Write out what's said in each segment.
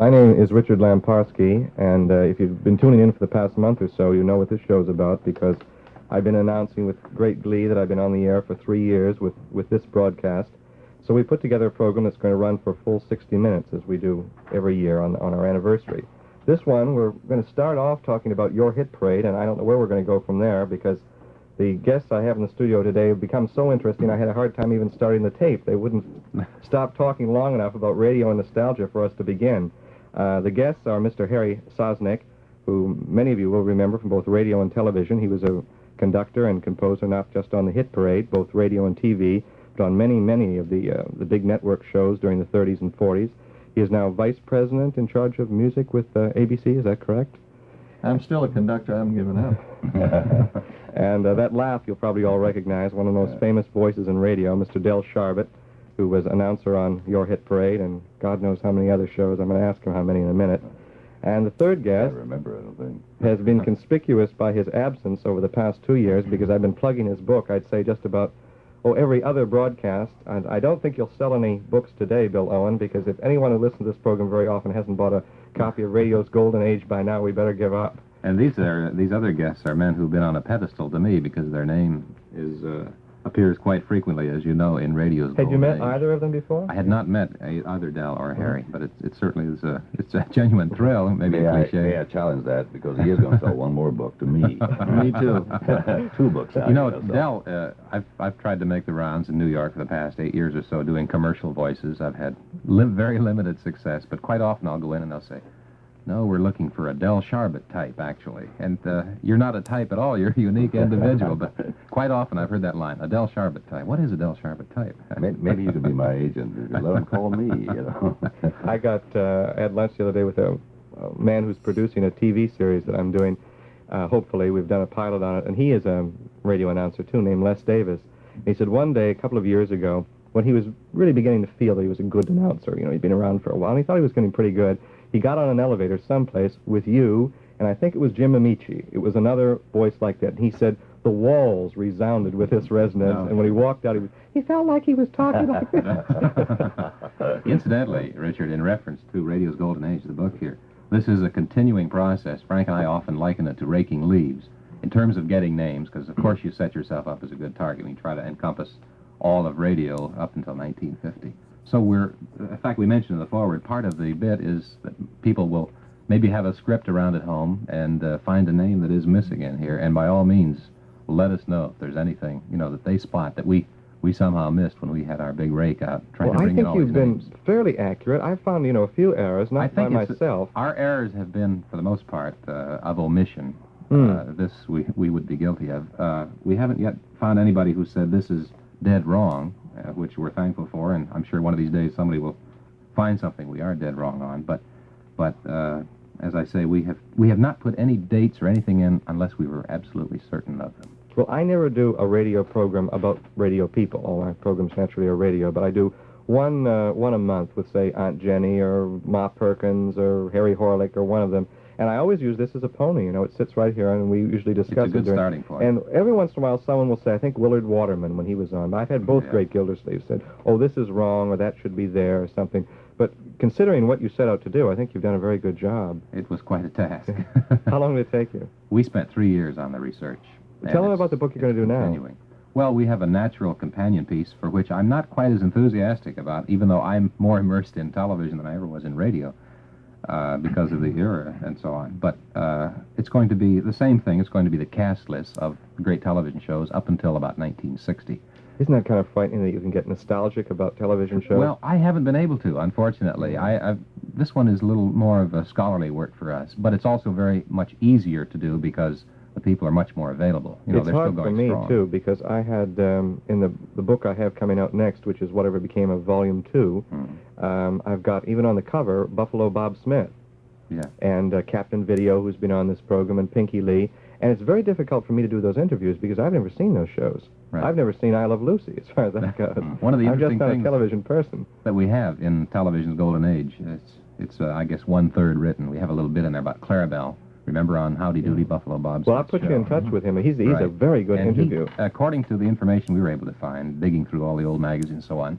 My name is Richard Lamparski, and if you've been tuning in for the past month or so, you know what this show's about, because I've been announcing with great glee that I've been on the air for 3 years with this broadcast. So we put together a program that's going to run for a full 60 minutes, as we do every year on our anniversary. This one, we're going to start off talking about Your Hit Parade, and I don't know where we're going to go from there, because the guests I have in the studio today have become so interesting, I had a hard time even starting the tape. They wouldn't stop talking long enough about radio and nostalgia for us to begin. The guests are Mr. Harry Sosnick, who many of you will remember from both radio and television. He was a conductor and composer not just on the Hit Parade, both radio and TV, but on many of the big network shows during the 30s and 40s. He is now vice president in charge of music with ABC, is that correct? I'm still a conductor. I haven't given up. And that laugh you'll probably all recognize, one of the most famous voices in radio, Mr. Del Sharbert, who was announcer on Your Hit Parade and God knows how many other shows. I'm going to ask him how many in a minute. And the third guest I remember, I don't think. has been conspicuous by his absence over the past 2 years, because I've been plugging his book, I'd say just about every other broadcast. And I don't think you'll sell any books today, Bill Owen, because if anyone who listens to this program very often hasn't bought a copy of Radio's Golden Age by now, we better give up. And these other guests are men who've been on a pedestal to me, because their name appears quite frequently, as you know, in radio's Had you met age. either of them before? I had not met either Del or Harry, but it certainly is it's a genuine thrill, maybe a cliche. May I challenge that, because he is going to sell one more book to me. Me too. 2 books out. You know, Del, I've tried to make the rounds in New York for the past 8 years or so doing commercial voices. I've had very limited success, but quite often I'll go in and they'll say, "No, we're looking for a Del Sharbert type, actually." And you're not a type at all. You're a unique individual. But quite often I've heard that line, a Del Sharbert type. What is a Del Sharbert type? Maybe you could be my agent. Let him call me, you know. I had lunch the other day with a man who's producing a TV series that I'm doing. Hopefully, we've done a pilot on it. And he is a radio announcer, too, named Les Davis. And he said one day, a couple of years ago, when he was really beginning to feel that he was a good announcer, you know, he'd been around for a while, and he thought he was getting pretty good, he got on an elevator someplace with you, and I think it was Jim Amici. It was another voice like that. And he said the walls resounded with his resonance, and when he walked out, he felt like he was talking like this. Incidentally, Richard, in reference to Radio's Golden Age, the book here, this is a continuing process. Frank and I often liken it to raking leaves in terms of getting names, because, of course, you set yourself up as a good target. We try to encompass all of radio up until 1950. So in fact, we mentioned in the forward, part of the bit is that people will maybe have a script around at home and find a name that is missing in here, and by all means, let us know if there's anything, you know, that they spot that we somehow missed when we had our big rake out trying to bring in all these names. I think you've been fairly accurate. I found, you know, a few errors, not by myself. Our errors have been, for the most part, of omission. This we would be guilty of. We haven't yet found anybody who said this is dead wrong, which we're thankful for, and I'm sure one of these days somebody will find something we are dead wrong on. But as I say, we have not put any dates or anything in unless we were absolutely certain of them. Well, I never do a radio program about radio people. All my programs naturally are radio, but I do one a month with, say, Aunt Jenny or Ma Perkins or Harry Horlick or one of them. And I always use this as a pony. You know, it sits right here, and we usually discuss it. It's a good starting point. And every once in a while, someone will say, I think Willard Waterman, when he was on. But I've had both great Gildersleeves said, oh, this is wrong, or that should be there, or something. But considering what you set out to do, I think you've done a very good job. It was quite a task. How long did it take you? We spent 3 years on the research. Tell them about the book you're going to do now. Well, we have a natural companion piece for which I'm not quite as enthusiastic about, even though I'm more immersed in television than I ever was in radio. Because of the era and so on. But it's going to be the same thing. It's going to be the cast list of great television shows up until about 1960. Isn't that kind of frightening that you can get nostalgic about television shows? Well, I haven't been able to, unfortunately. This one is a little more of a scholarly work for us, but it's also very much easier to do because the people are much more available. You know, it's they're hard still going for me, strong. too, because I had, in the book I have coming out next, which is whatever became of Volume 2, I've got, even on the cover, Buffalo Bob Smith. Yeah. And Captain Video, who's been on this program, and Pinky Lee. And it's very difficult for me to do those interviews because I've never seen those shows. Right. I've never seen I Love Lucy, as far as that goes. One of the I'm interesting just not things a television person. that we have in television's golden age, it's I guess 1/3 written. We have a little bit in there about Clarabelle. Remember on Howdy Doody Buffalo Bob's Well, I'll put you in touch with him. He's a very good interview. According to the information we were able to find, digging through all the old magazines and so on,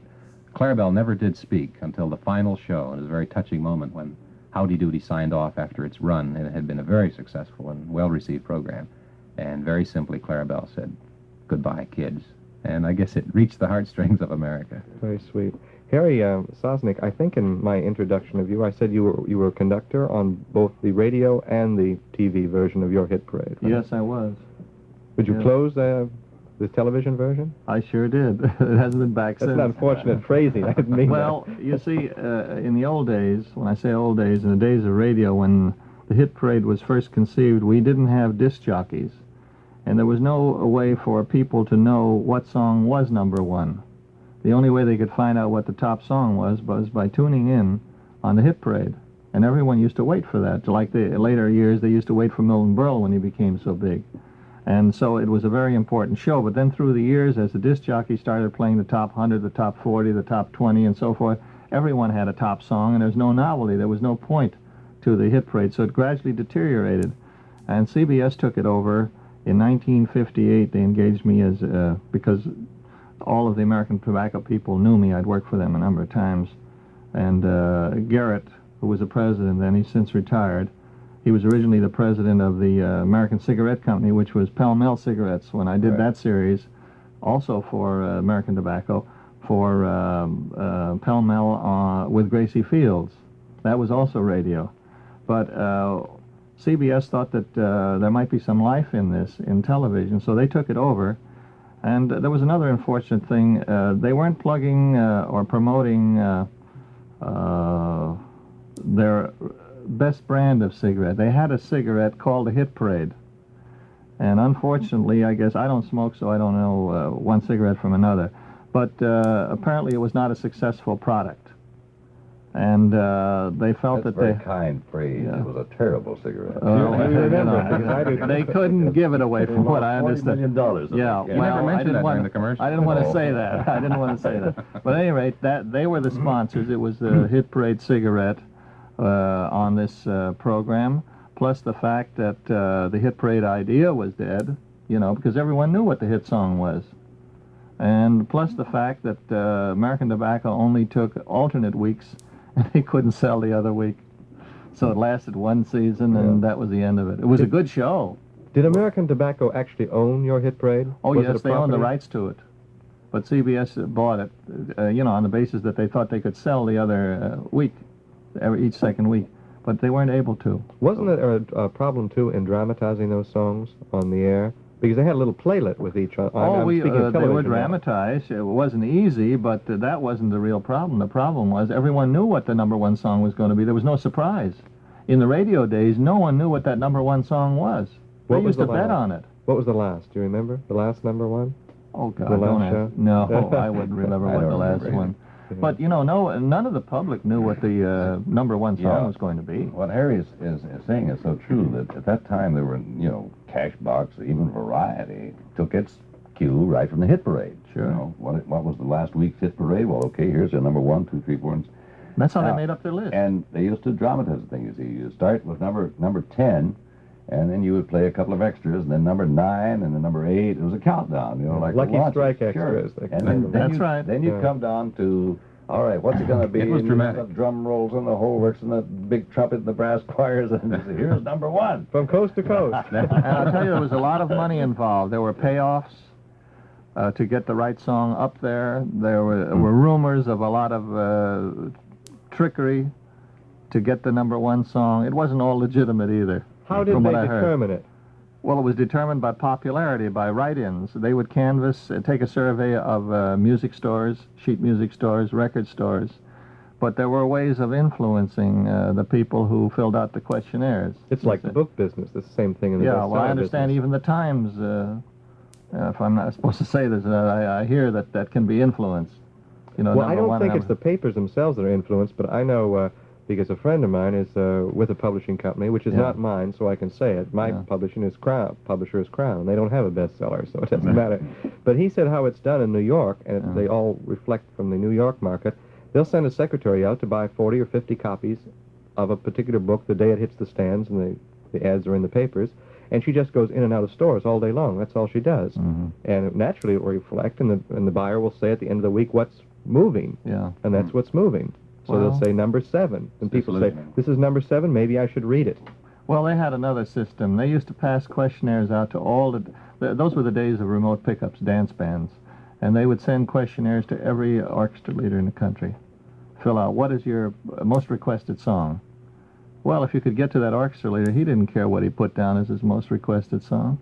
Clarabelle never did speak until the final show. It was a very touching moment when Howdy Doody signed off after its run, and it had been a very successful and well-received program. And very simply, Clarabelle said, "Goodbye, kids." And I guess it reached the heartstrings of America. Very sweet. Harry Sosnick, I think in my introduction of you, I said you were a conductor on both the radio and the TV version of your hit parade. Right? Yes, I was. Would you close the television version? I sure did. It hasn't been back That's since. an unfortunate phrasing. I didn't mean Well, that. you see, in the old days, when I say old days, in the days of radio, when the hit parade was first conceived, we didn't have disc jockeys. And there was no way for people to know what song was number one. The only way they could find out what the top song was by tuning in on the hit parade. And everyone used to wait for that. Like the later years, they used to wait for Milton Berle when he became so big. And so it was a very important show. But then through the years, as the disc jockeys started playing the top 100, the top 40, the top 20, and so forth, everyone had a top song, and there was no novelty. There was no point to the hit parade. So it gradually deteriorated. And CBS took it over. In 1958, they engaged me as, because all of the American Tobacco people knew me. I'd worked for them a number of times. And Garrett, who was the president then, he's since retired. He was originally the president of the American Cigarette Company, which was Pall Mall Cigarettes, when I did that series, also for American Tobacco, for Pall Mall with Gracie Fields. That was also radio. But CBS thought that there might be some life in this, in television, so they took it over. And there was another unfortunate thing. They weren't plugging or promoting their best brand of cigarette. They had a cigarette called a Hit Parade. And unfortunately, I guess, I don't smoke, so I don't know one cigarette from another. But apparently it was not a successful product. And they felt That's that a very kind phrase. Yeah. It was a terrible cigarette. They couldn't give it away from what I $40 understand. million. Yeah, You well, never I mentioned didn't that want during the commercial. I didn't want to No. say that. I didn't want to say that. But at any rate, that they were the sponsors. It was the Hit Parade cigarette on this program, plus the fact that the Hit Parade idea was dead, you know, because everyone knew what the hit song was. And plus the fact that American Tobacco only took alternate weeks, and they couldn't sell the other week. So it lasted one season, and that was the end of it. It was a good show. Did American Tobacco actually own your hit parade? Oh, Was it yes, a they owned the property? rights to it. But CBS bought it, you know, on the basis that they thought they could sell the other week, each second week. But they weren't able to. Wasn't there a problem, too, in dramatizing those songs on the air? Because they had a little playlet with each. I'm speaking of They were television now. dramatized. It wasn't easy, but that wasn't the real problem. The problem was everyone knew what the number one song was going to be. There was no surprise. In the radio days, no one knew what that number one song was. They What was used to the bet last? on it. What was the last? Do you remember? The last number one? Oh, God, The last don't show? ask. No, I wouldn't remember I what don't the last remember one. But, you know, none of the public knew what the number one song Yeah. was going to be. What Harry is saying is so true, that at that time there were, you know, Cashbox, even Variety, took its cue right from the hit parade. Sure. You know, what was the last week's hit parade? Well, okay, here's your number 1, 2, 3, 4. That's how Yeah. they made up their list. And they used to dramatize the thing, you see. You start with number 10, and then you would play a couple of extras, and then number 9, and then number 8. It was a countdown, you know, like Lucky the launches. Strike Sure. extras, they And call then, them. That's right. Then you Yeah. come down to, all right, what's it going to be? It was And you have dramatic. the drum rolls and the whole works and the big trumpet and the brass choirs, and you say, here's number 1. From coast to coast. And I'll tell you, there was a lot of money involved. There were payoffs to get the right song up there. There were rumors of a lot of trickery to get the number one song. It wasn't all legitimate either. How did from they what I heard. determine it? Well, it was determined by popularity, by write-ins. They would canvass, take a survey of music stores, sheet music stores, record stores. But there were ways of influencing the people who filled out the questionnaires. It's like the book business. It's the same thing in the Yeah, well, I bestseller understand business. even the Times, if I'm not supposed to say this, I hear that can be influenced. You know, Well, I number don't one, think number- it's the papers themselves that are influenced, but I know because a friend of mine is with a publishing company, which is Yeah. not mine, so I can say it. My Yeah. publisher is Crown. They don't have a bestseller, so it doesn't matter. But he said how it's done in New York, and they all reflect from the New York market. They'll send a secretary out to buy 40 or 50 copies of a particular book the day it hits the stands and the ads are in the papers, and she just goes in and out of stores all day long. That's all she does. Mm-hmm. And naturally it will reflect, and the buyer will say at the end of the week what's moving, Yeah. and that's what's moving. So they'll Well- say number 7. And people say, Disillusioning. this is number 7, maybe I should read it. Well, they had another system. They used to pass questionnaires out to all those were the days of remote pickups, dance bands. And they would send questionnaires to every orchestra leader in the country. Fill out, what is your most requested song? Well, if you could get to that orchestra leader, he didn't care what he put down as his most requested song.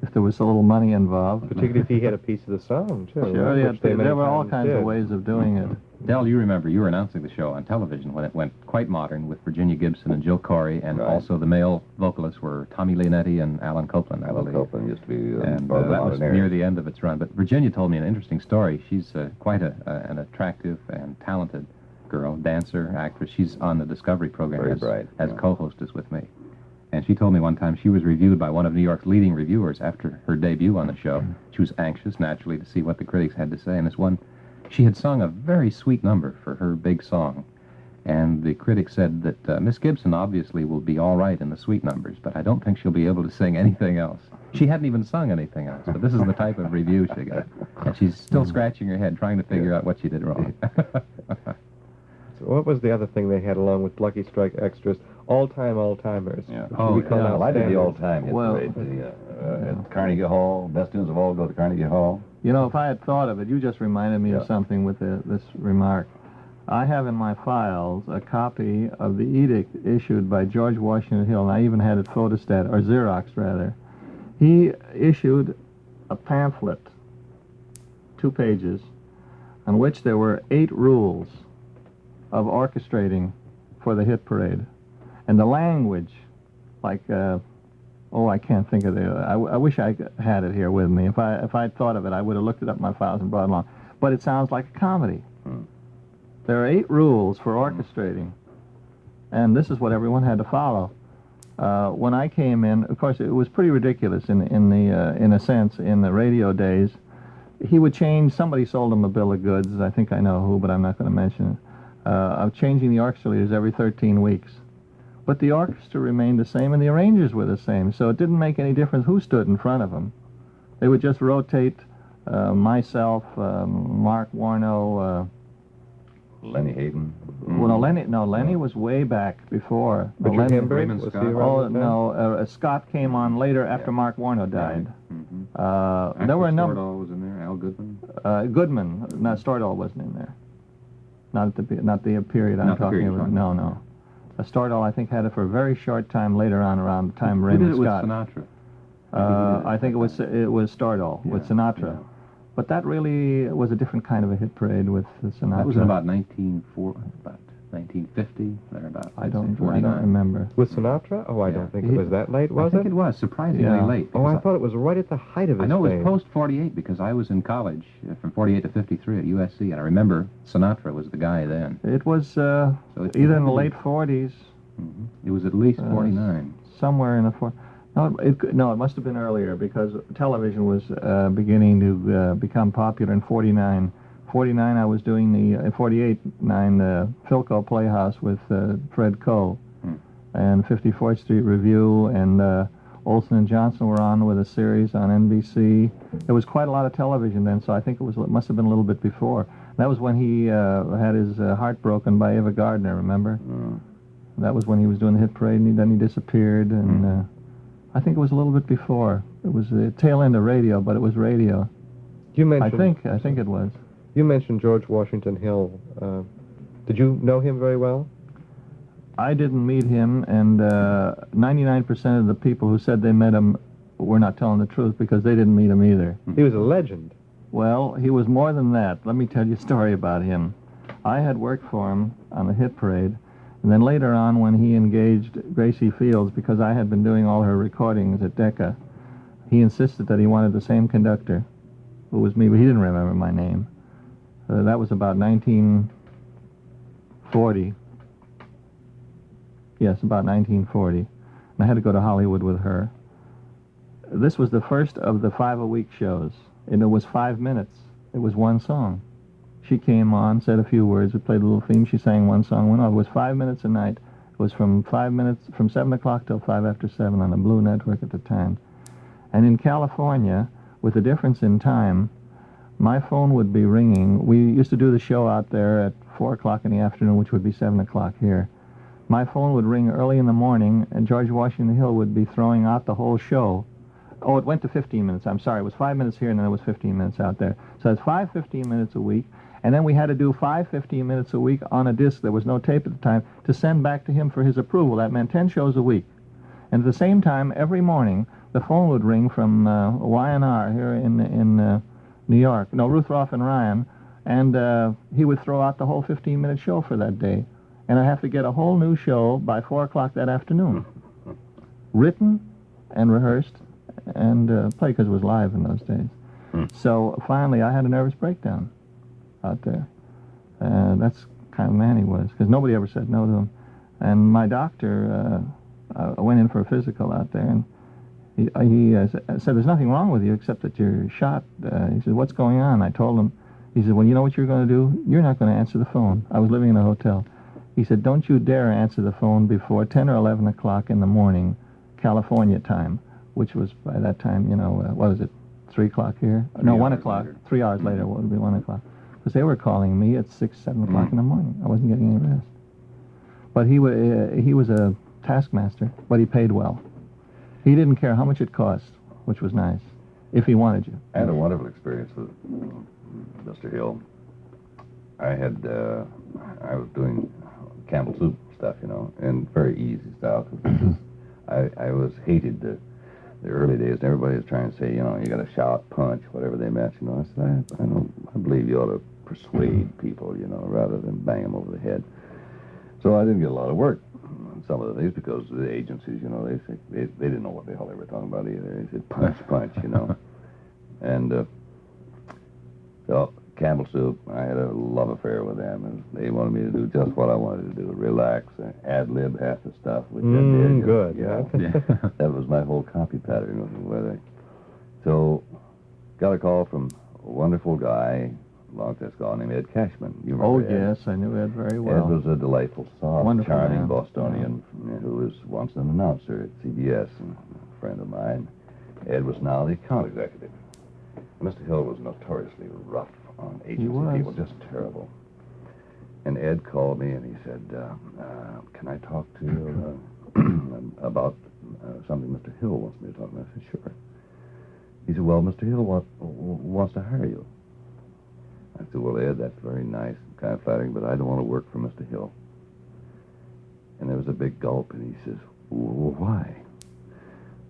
If there was a little money involved. Particularly if he had a piece of the song, too. Sure, yeah, which they many there were all times kinds of did. ways of doing it. Del, you remember you were announcing the show on television when it went quite modern with Virginia Gibson and Jill Corey, and Right. also the male vocalists were Tommy Leonetti and Alan Copeland, I Alan believe. Copeland used to be And part of the that was modern era. near the end of its run. But Virginia told me an interesting story. She's quite an attractive and talented girl, dancer, actress. She's on the Discovery program Very as, bright, as yeah. co-hostess with me. And she told me one time she was reviewed by one of New York's leading reviewers after her debut on the show. She was anxious, naturally, to see what the critics had to say. And this one, she had sung a very sweet number for her big song. And the critic said that Miss Gibson obviously will be all right in the sweet numbers, but I don't think she'll be able to sing anything else. She hadn't even sung anything else, but this is the type of review she got. And she's still scratching her head trying to figure out what she did wrong. So what was the other thing they had along with Lucky Strike Extras? All-timers. Yeah. Oh, We call yeah. now Well, I did the standards. all-time hit Well- parade at Carnegie Hall. Best tunes of all go to Carnegie Hall. You know, if I had thought of it, you just reminded me Yeah. of something with this remark. I have in my files a copy of the edict issued by George Washington Hill, and I even had it photostat, or Xeroxed rather. He issued a pamphlet, 2 pages, on which there were 8 rules of orchestrating for the hit parade. And the language, like, I can't think of I wish I had it here with me. If I'd thought of it, I would have looked it up in my files and brought it along. But it sounds like a comedy. There are 8 rules for orchestrating, and this is what everyone had to follow. When I came in, of course, it was pretty ridiculous in a sense in the radio days. He would change. Somebody sold him a bill of goods. I think I know who, but I'm not going to mention it. Of changing the orchestra leaders every 13 weeks. But the orchestra remained the same, and the arrangers were the same, so it didn't make any difference who stood in front of them. They would just rotate myself, Mark Warno. Lenny Hayden. Well, no, Lenny was way back before. No, Richard Lenny- Hembree, Raymond was he Scott. around Oh that time? no, Scott came on later after Mark Warno died. Mm-hmm. There were a number. Stordahl was in there, Al Goodman. Goodman, no, Stordahl wasn't in there. Not the period I'm Not the talking period you're about. talking No, about. no. Stordahl, I think, had it for a very short time later on, around the time Who Raymond did it with Scott. Sinatra? I think it was Stordahl with Sinatra. yeah. But that really was a different kind of a hit parade with Sinatra. That was in about 1950, thereabouts. I I'd don't say 49. remember. With Sinatra? Oh, I Yeah. don't think it was that late, I was think it? it was surprisingly Yeah. late. Oh, I because thought it was right at the height of his I know it fame. was post 48 because I was in college from 48 to 53 at USC, and I remember Sinatra was the guy then. It was So it's either in the late 40s, It was at least 49. somewhere in the it must have been earlier because television was beginning to become popular in 49. 49, I was doing the 48-9 Philco Playhouse with Fred Coe, and 54th Street Review, and Olson and Johnson were on with a series on NBC. There was quite a lot of television then, so I think it must have been a little bit before. That was when he had his heart broken by Ava Gardner, remember? That was when he was doing the hit parade, and then he disappeared, and I think it was a little bit before. It was the tail end of radio, but it was radio. You I mentioned, think it was. You mentioned George Washington Hill. Did you know him very well? I didn't meet him, and 99% of the people who said they met him were not telling the truth because they didn't meet him either. He was a legend. Well, he was more than that. Let me tell you a story about him. I had worked for him on the hit parade, and then later on when he engaged Gracie Fields, because I had been doing all her recordings at Decca, he insisted that he wanted the same conductor, who was me, but he didn't remember my name. That was about 1940. Yes, about 1940. And I had to go to Hollywood with her. This was the first of the 5-a-week shows, and it was 5 minutes. It was one song. She came on, said a few words, we played a little theme, she sang one song, went off. It was 5 minutes a night. It was from 7 o'clock till 5 after 7 on the Blue Network at the time. And in California, with the difference in time, my phone would be ringing. We used to do the show out there at 4 o'clock in the afternoon, which would be 7 o'clock here. My phone would ring early in the morning, and George Washington Hill would be throwing out the whole show. Oh, it went to 15 minutes. I'm sorry. It was 5 minutes here, and then it was 15 minutes out there. So it's 5 15 minutes a week. And then we had to do 5 15 minutes a week on a disc. There was no tape at the time to send back to him for his approval. That meant 10 shows a week. And at the same time, every morning, the phone would ring from Y&R here in New York. No, Ruth Roth and Ryan. And he would throw out the whole 15-minute show for that day. And I'd have to get a whole new show by 4 o'clock that afternoon. Written and rehearsed and played, because it was live in those days. So finally, I had a nervous breakdown out there. That's kind of man he was, because nobody ever said no to him. And my doctor, I went in for a physical out there, and he said, there's nothing wrong with you except that you're shot. He said, what's going on? I told him. He said, well, you know what you're going to do? You're not going to answer the phone. I was living in a hotel. He said, don't you dare answer the phone before 10 or 11 o'clock in the morning, California time, which was by that time, what was it, 3 o'clock here? No, 1 o'clock. Later. 3 hours later, it would be 1 o'clock. Because they were calling me at 6, 7 o'clock in the morning. I wasn't getting any rest. But he was a taskmaster, but he paid well. He didn't care how much it cost, which was nice, if he wanted you. I had a wonderful experience with Mr. Hill. I was doing Campbell soup stuff, and very easy style. Cause I was hated the early days, and everybody was trying to say, you got to shout, punch, whatever they meant. I said, I believe you ought to persuade people, rather than bang them over the head. So I didn't get a lot of work on some of the things, because the agencies, they didn't know what the hell they were talking about either. They said punch, punch, and so Campbell Soup, I had a love affair with them, and they wanted me to do just what I wanted to do, relax, ad-lib half the stuff, which I did. Good, yeah. That was my whole copy pattern with it. So, got a call from a wonderful guy, long since gone, named Ed Cashman. You remember Ed? Yes, I knew Ed very well. Ed was a delightful, soft, Wonderful charming man. Bostonian who was once an announcer at CBS, and a friend of mine. Ed was now the account executive. Mr. Hill was notoriously rough on agency people, just terrible. And Ed called me and he said, can I talk to you about something Mr. Hill wants me to talk about? I said, sure. He said, well, Mr. Hill wants to hire you. I said, well, Ed, that's very nice, kind of flattering, but I don't want to work for Mr. Hill. And there was a big gulp, and he says, well, why?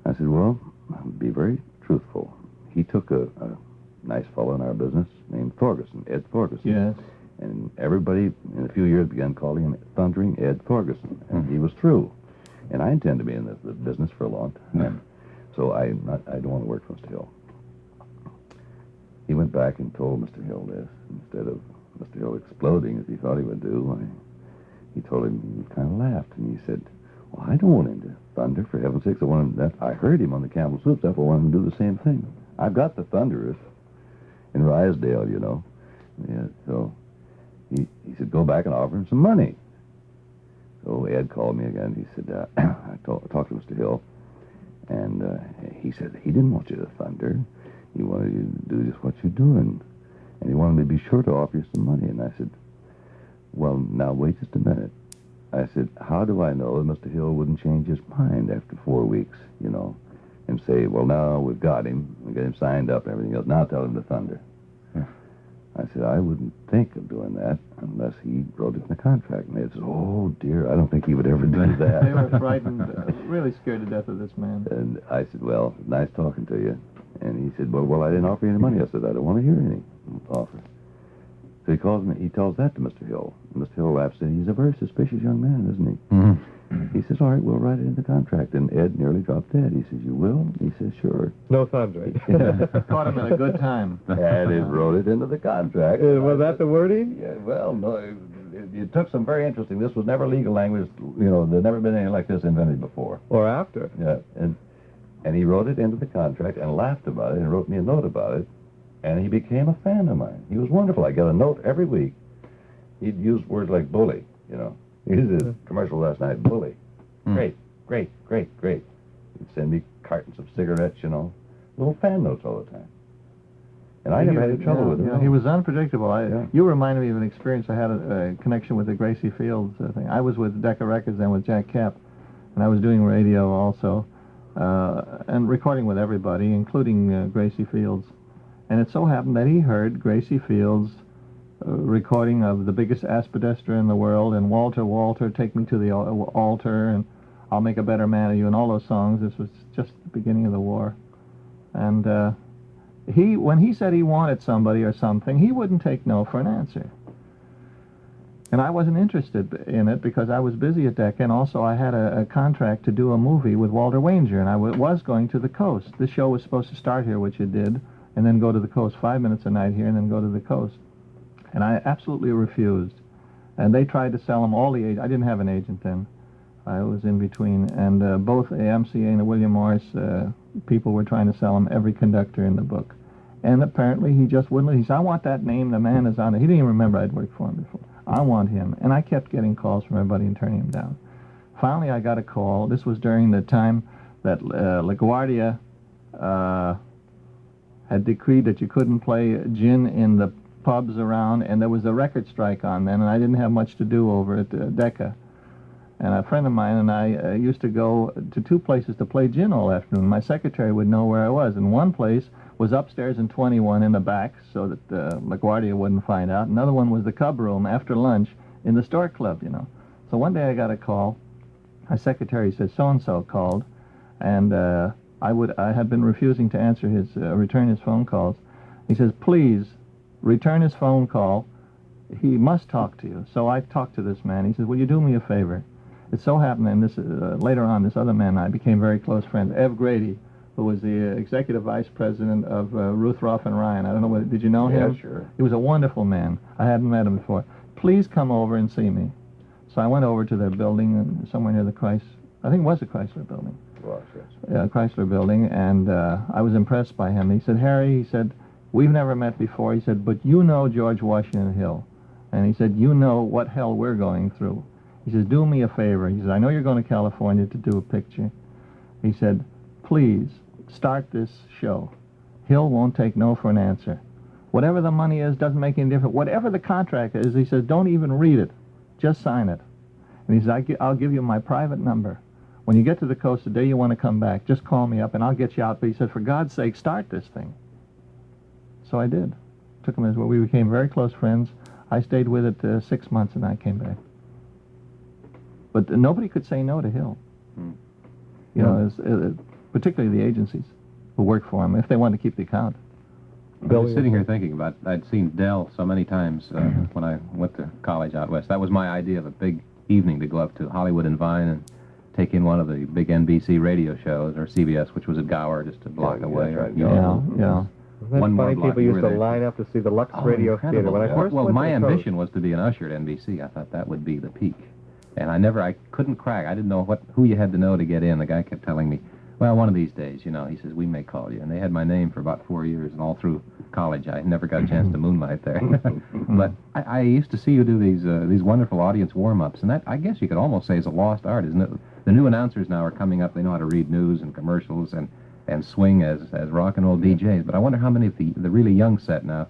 I said, well, I'll be very truthful. He took a nice fellow in our business named Thorgerson, Ed Thorgerson. Yes. And everybody in a few years began calling him Thundering Ed Thorgerson, and he was true. And I intend to be in the business for a long time. So I don't want to work for Mr. Hill. He went back and told Mr. Hill this. Instead of Mr. Hill exploding as he thought he would do, he told him, he kind of laughed, and he said, well, I don't want him to thunder, for heaven's sakes. I heard him on the Campbell Soup stuff. I want him to do the same thing. I've got the Thunderers in Rysdale, Yeah, so he said, go back and offer him some money. So Ed called me again. He said, I talked to Mr. Hill, and he said he didn't want you to thunder. He wanted you to do just what you're doing. And he wanted me to be sure to offer you some money. And I said, well, now wait just a minute. I said, how do I know that Mr. Hill wouldn't change his mind after 4 weeks, and say, well, now we've got him. We got him signed up and everything else. Now tell him to thunder. Yeah. I said, I wouldn't think of doing that unless he wrote it in the contract. And they said, oh, dear, I don't think he would ever do that. They were frightened, really scared to death of this man. And I said, well, nice talking to you. And he said, well, I didn't offer you any money. I said, I don't want to hear any offer. So he calls me. He tells that to Mr. Hill. And Mr. Hill laughs and he's a very suspicious young man, isn't he? Mm-hmm. He says, all right, we'll write it in the contract. And Ed nearly dropped dead. He says, you will? He says, sure. No thundering. Caught him at a good time. And he wrote it into the contract. Was that the wording? Yeah, well, no, it took some very interesting. This was never legal language. There'd never been anything like this invented before. Or after. Yeah, and he wrote it into the contract and laughed about it and wrote me a note about it. And he became a fan of mine. He was wonderful. I got a note every week. He'd use words like bully, He did a commercial last night, bully. Great, great, great, great. He'd send me cartons of cigarettes, little fan notes all the time. And I never had any trouble with him. Yeah, he was unpredictable. Yeah. You reminded me of an experience I had a connection with the Gracie Fields thing. I was with Decca Records then with Jack Kapp, and I was doing radio also, and recording with everybody, including Gracie Fields. And it so happened that he heard Gracie Fields' recording of The Biggest Aspidestra in the World, and Walter, Walter, Take Me to the Altar, and I'll Make a Better Man of You, and all those songs. This was just the beginning of the war. And when he said he wanted somebody or something, he wouldn't take no for an answer. And I wasn't interested in it because I was busy at Decca, and also I had a contract to do a movie with Walter Wanger, and I was going to the coast. This show was supposed to start here, which it did, and then go to the coast, 5 minutes a night here, and then go to the coast. And I absolutely refused. And they tried to sell him all the agents. I didn't have an agent then. I was in between. And both MCA and William Morris people were trying to sell him every conductor in the book. And apparently he just wouldn't. He said, I want that name. The man is on it. He didn't even remember I'd worked for him before. I want him. And I kept getting calls from everybody and turning him down. Finally, I got a call. This was during the time that LaGuardia had decreed that you couldn't play gin in the pubs around, and there was a record strike on then, and I didn't have much to do over at Decca. And a friend of mine and I used to go to two places to play gin all afternoon. My secretary would know where I was, and one place was upstairs in 21 in the back so that LaGuardia wouldn't find out. Another one was the Cub Room after lunch in the Stork Club, you know. So one day I got a call. My secretary said, so-and-so called, and I had been refusing to answer return his phone calls. He says, please, return his phone call. He must talk to you. So I talked to this man. He says, will you do me a favor? It so happened, and this later on, this other man and I became very close friends, Ev Grady, who was the executive vice president of Ruth Roth and Ryan. I don't know, did you know him? Yeah, sure. He was a wonderful man. I hadn't met him before. Please come over and see me. So I went over to their building, somewhere near the I think it was the Chrysler building. Well, yes. Yeah, Chrysler building, and I was impressed by him. He said, Harry, he said, we've never met before. He said, but you know George Washington Hill. And he said, you know what hell we're going through. He says, do me a favor. He says, I know you're going to California to do a picture. He said, please, start this show. Hill won't take no for an answer. Whatever the money is doesn't make any difference. Whatever the contract is, he says, don't even read it. Just sign it. And he says, I'll give you my private number. When you get to the coast the day you want to come back, just call me up and I'll get you out. But he said, for God's sake, start this thing. So I did. Took him as well. We became very close friends. I stayed with it 6 months and I came back. But nobody could say no to Hill. You know, particularly the agencies who worked for him, if they wanted to keep the account. I was sitting here thinking about, I'd seen Dell so many times when I went to college out west. That was my idea of a big evening to go up to Hollywood and Vine and take in one of the big NBC radio shows, or CBS, which was at Gower, just a block away. Right. Yeah. One more funny block, people you used were to there. line up to see the Lux Radio Theater. When I first well, went my to the ambition was to be an usher at NBC. I thought that would be the peak. And I couldn't crack. I didn't know who you had to know to get in. The guy kept telling me, well, one of these days, you know, he says, we may call you. And they had my name for about 4 years, and all through college, I never got a chance to moonlight there. But I used to see you do these wonderful audience warm-ups, and that, I guess you could almost say, is a lost art, isn't it? The new announcers now are coming up. They know how to read news and commercials and swing as rock and roll DJs. But I wonder how many of the really young set now,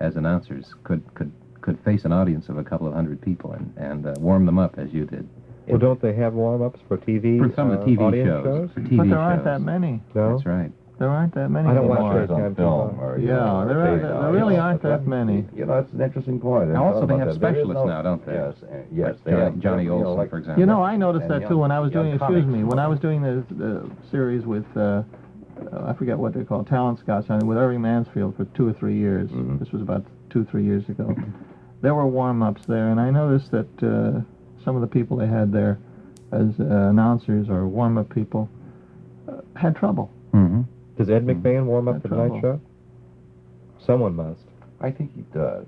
as announcers, could face an audience of a couple of hundred people and warm them up as you did. Well, don't they have warm-ups for TV? For some of the TV audience shows. For TV But there aren't shows. that many. No? That's right. There aren't that many I don't watch anymore. those on kind film. of Or, Yeah, there really aren't that many. You know, that's an interesting point. Now, also, they have specialists now, don't they? Yes, yes. Like Johnny Olsen, for example. You know, I noticed And that young- too when I was doing, young excuse comics. me, when I was doing the series with, I forget what they're called, Talent Scouts, with Irving Mansfield for 2 or 3 years. Mhm. This was about 2-3 years ago. There were warm-ups there, and I noticed that some of the people they had there as announcers or warm-up people had trouble. Mm-hmm. Does Ed McMahon warm up Had the Tonight trouble. Show? Someone must. I think he does.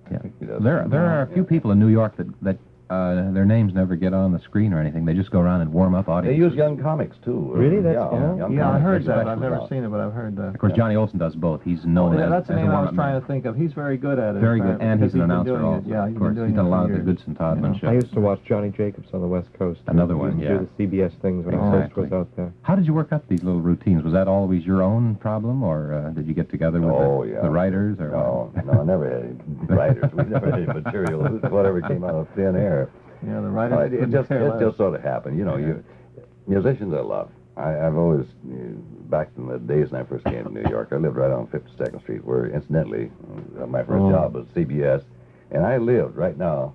Yeah. I think he does. There are a few people in New York that their names never get on the screen or anything. They just go around and warm up They audiences. use young comics, too. Really? That's young Yeah, I comics, heard that. especially I've never now. seen it, but I've heard that. Of course, Johnny Olsen does both. He's known as, That's the as a name I was warm-up trying man. to think of. He's very good at it. Very good, and he's an announcer doing also. It. Yeah, of course. doing He's done a it lot for of the years. Goodson Todman Yeah. shows. I used to watch Johnny Jacobs on the West Coast. Another one, He used yeah. to do the CBS things when I first Exactly. was out there. How did you work up these little routines? Was that always your own problem, or did you get together with the writers? Or No, I never had any writers. We never had any material. It was whatever came out of thin air. Yeah, the writers It just sort of happened. You know, musicians I love. I've always, back in the days when I first came to New York, I lived right on 52nd Street, where, incidentally, my first job was CBS, and I lived right now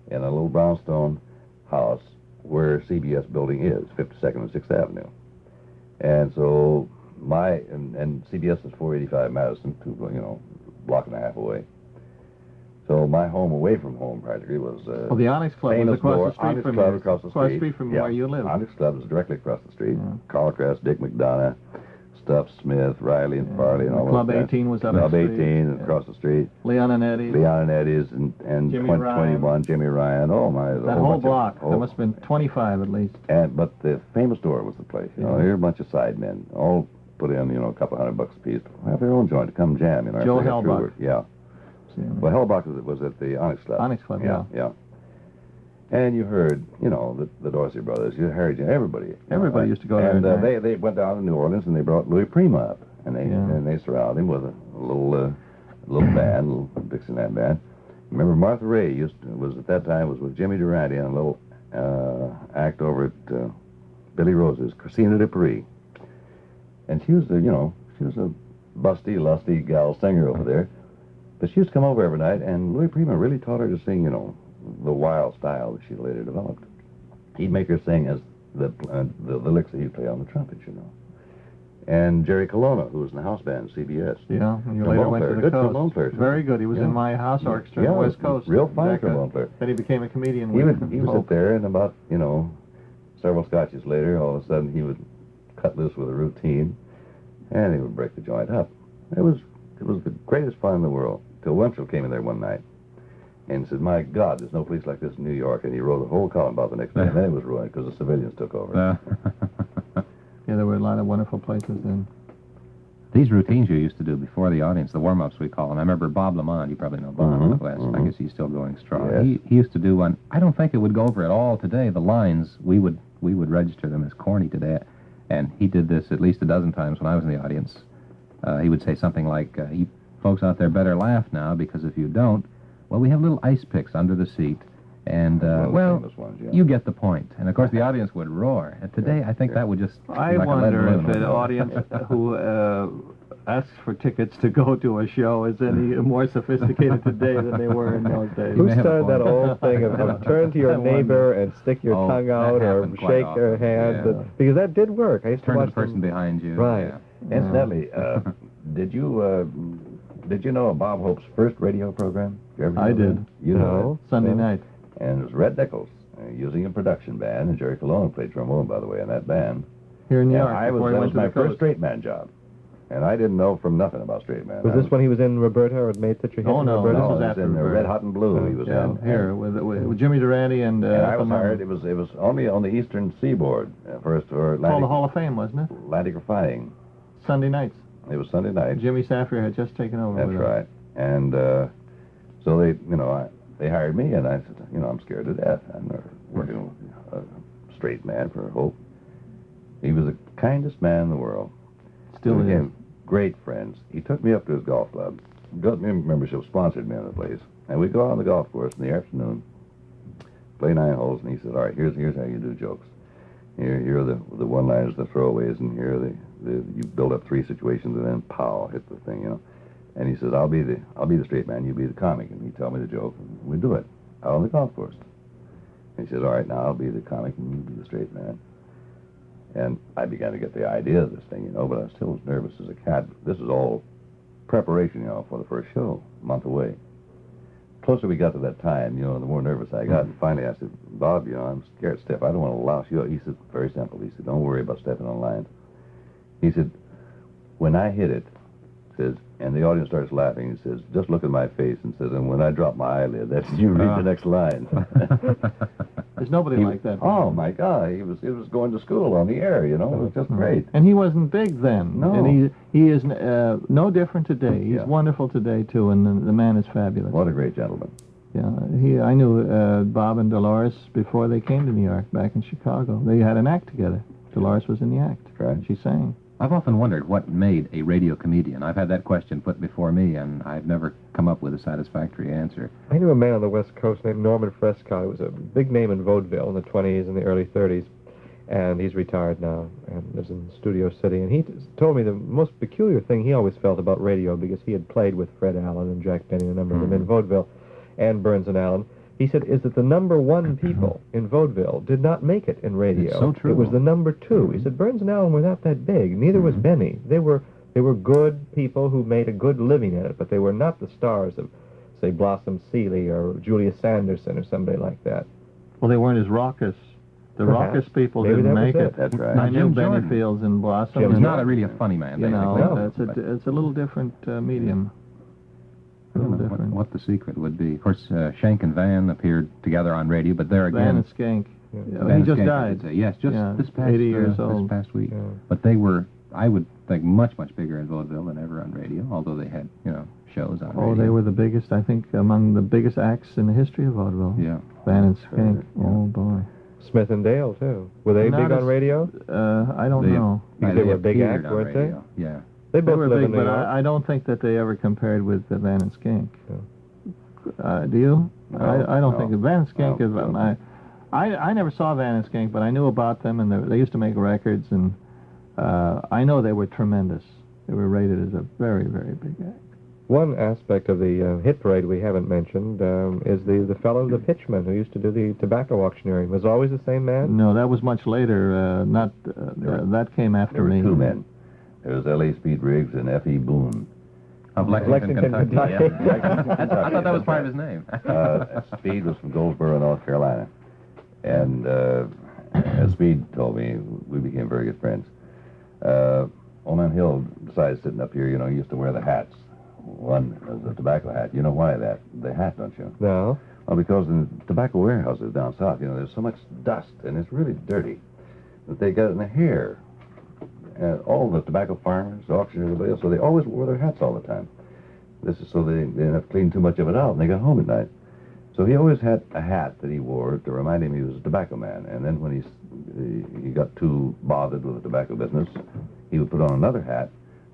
in a little brownstone house where CBS building is, 52nd and 6th Avenue. And so and CBS is 485 Madison, block and a half away. So my home away from home practically was the Onyx Club was famous across door, the street Onyx from Club you. across the Across street. the street from Yeah. where you live. Onyx Club is directly across the street. Yeah. Carl Crest, Dick McDonough, Stuff Smith, Riley and Farley and all Club those guys. 18 was up Club the street. 18 and across the street. Leon and Eddie. Leon and Eddie's and Jimmy 21, Jimmy Ryan. Oh my! That whole block. There must have been 25 at least. But the famous door was the place. Here a bunch of side men, all put in a couple $100 a piece. Have their own joint to come jam. Joe Hellbach. Yeah. Well, Hellbach was at the Onyx Club. Onyx Club, yeah. And you heard, the Dorsey brothers. You heard everybody. Everybody used to go there. And they went down to New Orleans and they brought Louis Prima up, and they surrounded him with a little band, a little Dixieland band. Remember Martha Ray was at that time with Jimmy Durante on a little act over at Billy Rose's Christina de Paris, and she was a busty, lusty gal singer over there. But she used to come over every night, and Louis Prima really taught her to sing, the wild style that she later developed. He'd make her sing as the licks that he'd play on the trumpet, And Jerry Colonna, who was in the house band, CBS. Yeah, and you later went to the good coast. trombone player. Very good. He was in my house orchestra on the West Coast. Real fine trombone player. Then he became a comedian. He would sit there, and about, several scotches later, all of a sudden he would cut loose with a routine, and he would break the joint up. It was the greatest fun in the world. Till Wempsell came in there one night and said, "My God, there's no place like this in New York." And he wrote a whole column about the next day, and then it was ruined because the civilians took over. Yeah, there were a lot of wonderful places then. These routines you used to do before the audience, the warm-ups we call them. I remember Bob Lamont. You probably know Bob out West. I guess he's still going strong. Yes. He used to do one. I don't think it would go over at all today. The lines, we would register them as corny today. And he did this at least a dozen times when I was in the audience. He would say something like, "You folks out there better laugh now, because if you don't, well, we have little ice picks under the seat, and, famous ones, yeah. you get the point." And, of course, the audience would roar. And today, I think that would just... I like a lead wonder balloon if an would go. audience who asks for tickets to go to a show is any more sophisticated today than they were in those days. Who may have a started that point. old thing of turn to your I wonder. neighbor and stick your tongue that out or happened quite shake often, their hand? yeah. Because that did work. I used to Turn to watch the person them. behind you. Right. Yeah. Incidentally, did you know of Bob Hope's first radio program? Did you ever I know did. that? You know Sunday that? night. And it was Red Nichols using a production band, and Jerry Colonna played trombone, by the way, in that band. Here in New York. And before he that went was to my the first coast. straight man job. And I didn't know from nothing about straight man. Was this when he was in Roberta or made such a hit Oh, in no, Roberta? this No, was it was after in Roberta. Red Hot and Blue. He was Yeah, in. here with Jimmy Durante and And I was some, hired. It was only on the eastern seaboard first for called Atlantic, the Hall of Fame, wasn't it? Atlantic Refining. Sunday nights. It was Sunday night. Jimmy Safir had just taken over. That's with us. right. And so they hired me, and I said, I'm scared to death. I'm never working with a straight man for Hope. He was the kindest man in the world. Still We is. became great friends. He took me up to his golf club. Got me membership, sponsored me in the place. And we go out on the golf course in the afternoon, play 9 holes, and he said, "All right, here's how you do jokes. Here are the one-liners, the throwaways, and here are you build up 3 situations, and then pow, hit the thing, And he says, I'll be the straight man, you be the comic, and you tell me the joke, and we do it out on the golf course. And he says, all right, now I'll be the comic, and you be the straight man. And I began to get the idea of this thing, but I still was nervous as a cat. This is all preparation, for the first show, a month away. Closer we got to that time, the more nervous I got. And finally I said, Bob, I'm scared stiff. I don't want to louse you up. He said, very simple. He said, don't worry about stepping on lines. He said, when I hit it, says, And the audience starts laughing. He says, just look at my face, and says, and when I drop my eyelid, that's you read the next line. There's nobody like that. Oh, my God. He was going to school on the air, you know. It was just great. And he wasn't big then. No. And he is no different today. He's Yeah. wonderful today, too, and the man is fabulous. What a great gentleman. Yeah, I knew Bob and Dolores before they came to New York, back in Chicago. They had an act together. Dolores was in the act. Right. She sang. I've often wondered what made a radio comedian. I've had that question put before me, and I've never come up with a satisfactory answer. I knew a man on the West Coast named Norman Frescott. He was a big name in vaudeville in the 20s and the early 30s, and he's retired now and lives in Studio City. And he told me the most peculiar thing he always felt about radio, because he had played with Fred Allen and Jack Benny and a number of them in vaudeville, and Burns and Allen. He said, is that the number one people in vaudeville did not make it in radio. It's so true. It was the number two. He said, Burns and Allen were not that big. Neither was Benny. They were good people who made a good living in it, but they were not the stars of, say, Blossom Seeley or Julia Sanderson or somebody like that. Well, they weren't as raucous. The Perhaps. raucous people Maybe didn't that was make it. That's right. I knew Jim Benny Jordan. Fields and Blossom. Jim He's and, not really a funny man, You know, basically. it's a little different medium. I don't know what the secret would be. Of course, Schenck and Van appeared together on radio, but there again... Van and Skank. Yeah. Yeah, Van he just Skank, I died. should say. Yes, just Yeah, this past 80 years this old. past week. Yeah. But they were, I would think, much, much bigger in vaudeville than ever on radio, although they had, shows on radio. Oh, they were the biggest, I think, among the biggest acts in the history of vaudeville. Yeah. Van and Skank. Yeah. Oh, boy. Smith and Dale, too. Were they Not big on as- radio? I don't know. Because they were a big appeared act, on weren't they? radio. Yeah. They They both were live big, in New but York. I don't think that they ever compared with Van and Skank. Do you? No, I don't no. think Van and Skank No, is. no. I never saw Van and Skank, but I knew about them, and they used to make records, and I know they were tremendous. They were rated as a very, very big act. One aspect of the hit parade we haven't mentioned is the fellow, the pitchman, who used to do the tobacco auctioneering. Was always the same man? No, that was much later. That came after There were me. two men. There was L.A. Speed Riggs and F.E. Boone. Of Lexington, Kentucky. Kentucky. Yeah. I thought that was part of his name. Speed was from Goldsboro, North Carolina. And as Speed told me, we became very good friends. Owen Hill, besides sitting up here, he used to wear the hats. One was a tobacco hat. You know why the hat, don't you? No. Well, because in tobacco warehouses down south, there's so much dust, and it's really dirty, that they got it in the hair. All the tobacco farmers, auctioneers, everybody else, so they always wore their hats all the time. This is so they didn't have to clean too much of it out, and they got home at night. So he always had a hat that he wore to remind him he was a tobacco man. And then when he got too bothered with the tobacco business, he would put on another hat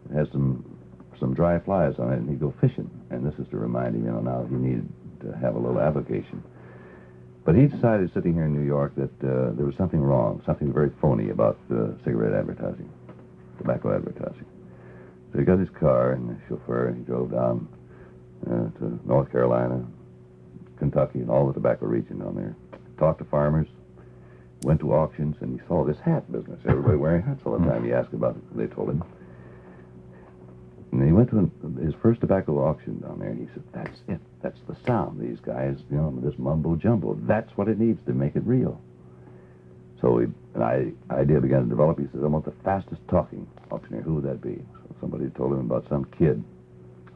that has some dry flies on it, and he'd go fishing. And this is to remind him, now he needed to have a little avocation. But he decided, sitting here in New York, that there was something wrong, something very phony about cigarette advertising, tobacco advertising. So he got his car and the chauffeur, and he drove down to North Carolina, Kentucky, and all the tobacco region down there. Talked to farmers, went to auctions, and he saw this hat business. Everybody wearing hats all the time. He asked about it. They told him. And then he went to his first tobacco auction down there, and he said, that's it. That's the sound. These guys, this mumbo-jumbo, that's what it needs to make it real. So an idea began to develop. He says, I want the fastest talking auctioneer. Who would that be? So somebody told him about some kid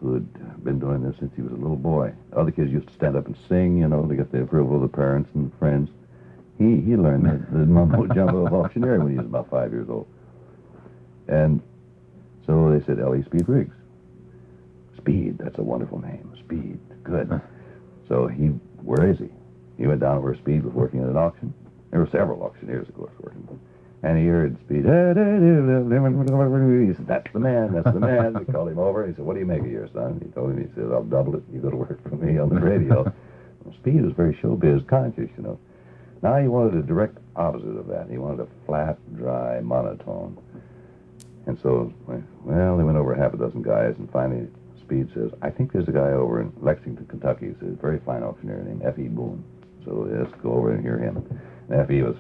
who had been doing this since he was a little boy. Other kids used to stand up and sing, to get the approval of the parents and friends. He learned the mumbo-jumbo of auctioneering when he was about 5 years old. And so they said, L.A. Speed Riggs. Speed, that's a wonderful name. Speed, good. So where is he? He went down where Speed was working at an auction. There were several auctioneers, of course, working. And he heard Speed. He said, that's the man, that's the man. They called him over. He said, what do you make a year, son? He told him, he said, I'll double it. You go to work for me on the radio. Well, Speed was very showbiz conscious, Now he wanted a direct opposite of that. He wanted a flat, dry monotone. And so, well, they went over half a dozen guys, and finally Speed says, I think there's a guy over in Lexington, Kentucky. He's a very fine auctioneer named F.E. Boone. So let's go over and hear him. And F.E. was,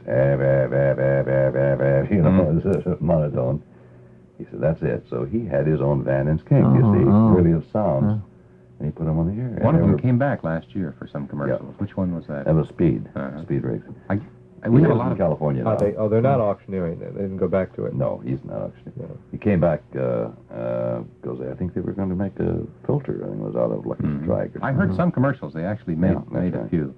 monotone. He said, that's it. So he had his own Van and Skank, really of sounds. And he put them on the air. One of them came back last year for some commercials. Yeah. Which one was that? That was Speed, Uh-huh. Speed Riggs. We He have a lives lot in of California now. They're not auctioneering it. They didn't go back to it. No, he's not auctioning. No. He came back, goes, I think they were going to make a filter. I think it was out of Lucky Strike. I heard some commercials. They actually made Yeah, that's a right. few.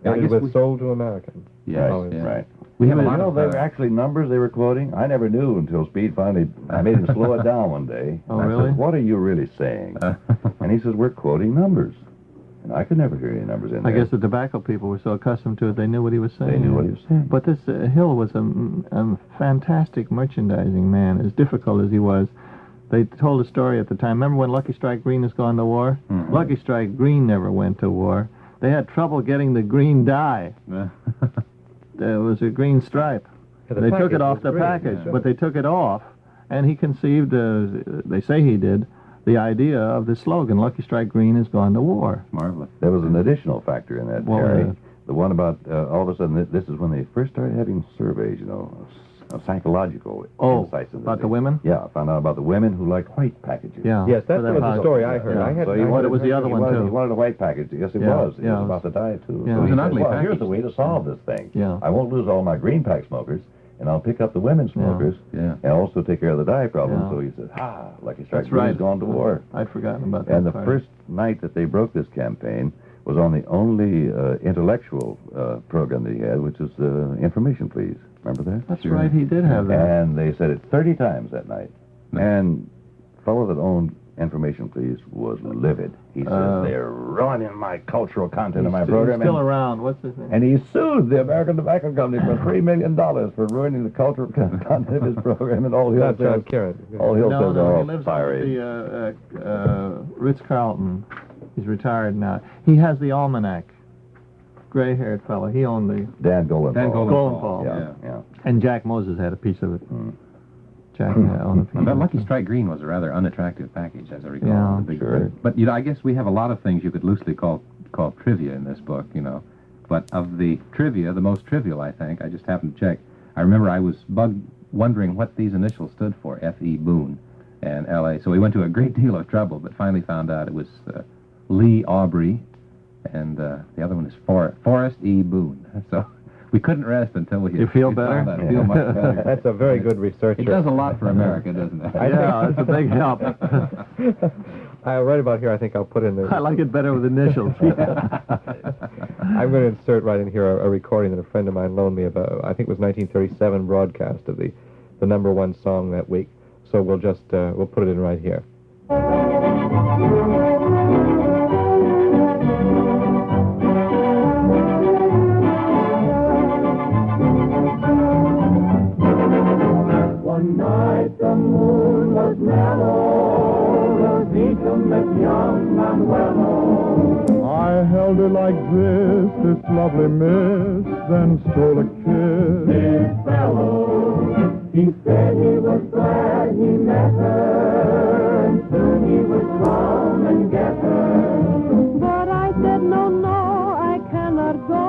Yeah, I And it guess was sold to Americans. Yes, Oh, yeah. Right. We have a You lot know, of they were actually numbers they were quoting. I never knew until Speed finally, I made him slow it down one day. Oh, And I really? said, what are you really saying? And he says, we're quoting numbers. And I could never hear any numbers in I there. guess the tobacco people were so accustomed to it, they knew what he was saying. They knew what he was saying. But this Hill was a fantastic merchandising man, as difficult as he was. They told a story at the time. Remember when Lucky Strike Green has gone to war? Mhm. Lucky Strike Green never went to war. They had trouble getting the green dye. There was a green stripe. Yeah, the They took package it off was the great, package, yeah. but they took it off, and he conceived, they say he did, the idea of the slogan, Lucky Strike Green has gone to war. Marvelous. There was an additional factor in that, Well, Terry. The one about, all of a sudden, this is when they first started having surveys, of psychological insights. Into about the things. women? Yeah, I found out about the women who like white packages. Yeah. Yes, for that their was the husbands. story I heard. Yeah. I had. So he I wanted, it was the other he one, wanted, too. He wanted a white package. Yes, it Yeah, was. It yeah, was it about the dye, too. Yeah. So It he was an said, ugly well, here's package. the way to solve this thing. Yeah. I won't lose all my green pack smokers, and I'll pick up the women smokers, Yeah. and also take care of the dye problem. Yeah. So he said, Lucky Strike That's Green right. has gone to war. I'd forgotten about that And the part. first night that they broke this campaign was on the only intellectual program that he had, which was Information Please. Remember that? That's right, he did have that. And they said it 30 times that night. No. And the fellow that owned Information Please was livid. He said, they're ruining my cultural content of my program. He's still around. What's his name? And he sued the American Tobacco Company for $3 million for ruining the cultural content of his program. And all Hill That's says, Karen. all Hill No, says, no, oh, he lives fiery. on the Ritz-Carlton. He's retired now. He has the almanac. Gray-haired fellow. He owned the... Dan Golenthal. Dan Golenthal. Golenthal. Yeah, yeah. And Jack Moses had a piece of it. Mm. Jack owned a piece That of Lucky it. Strike Green was a rather unattractive package, as I recall. Yeah, The big sure. But I guess we have a lot of things you could loosely call trivia in this book, But of the trivia, the most trivial, I think, I just happened to check. I remember I was wondering what these initials stood for, F.E. Boone and L.A. So we went to a great deal of trouble, but finally found out it was Lee Aubrey, and the other one is Forrest E. Boone. So we couldn't rest until we You feel we better? found out. Feel much better. That's a very good researcher. It does a lot for America, doesn't it? Yeah, it's a big help. Right about here, I think I'll put in the... I like it better with initials. I'm going to insert right in here a recording that a friend of mine loaned me about, I think it was 1937 broadcast of the number one song that week. So we'll just, we'll put it in right here. One night the moon was mellow, Rosita met young Manuelo. I held her like this lovely miss, then stole a kiss. This fellow, he said he was glad he met her, and soon he would come and get her. But I said, no, I cannot go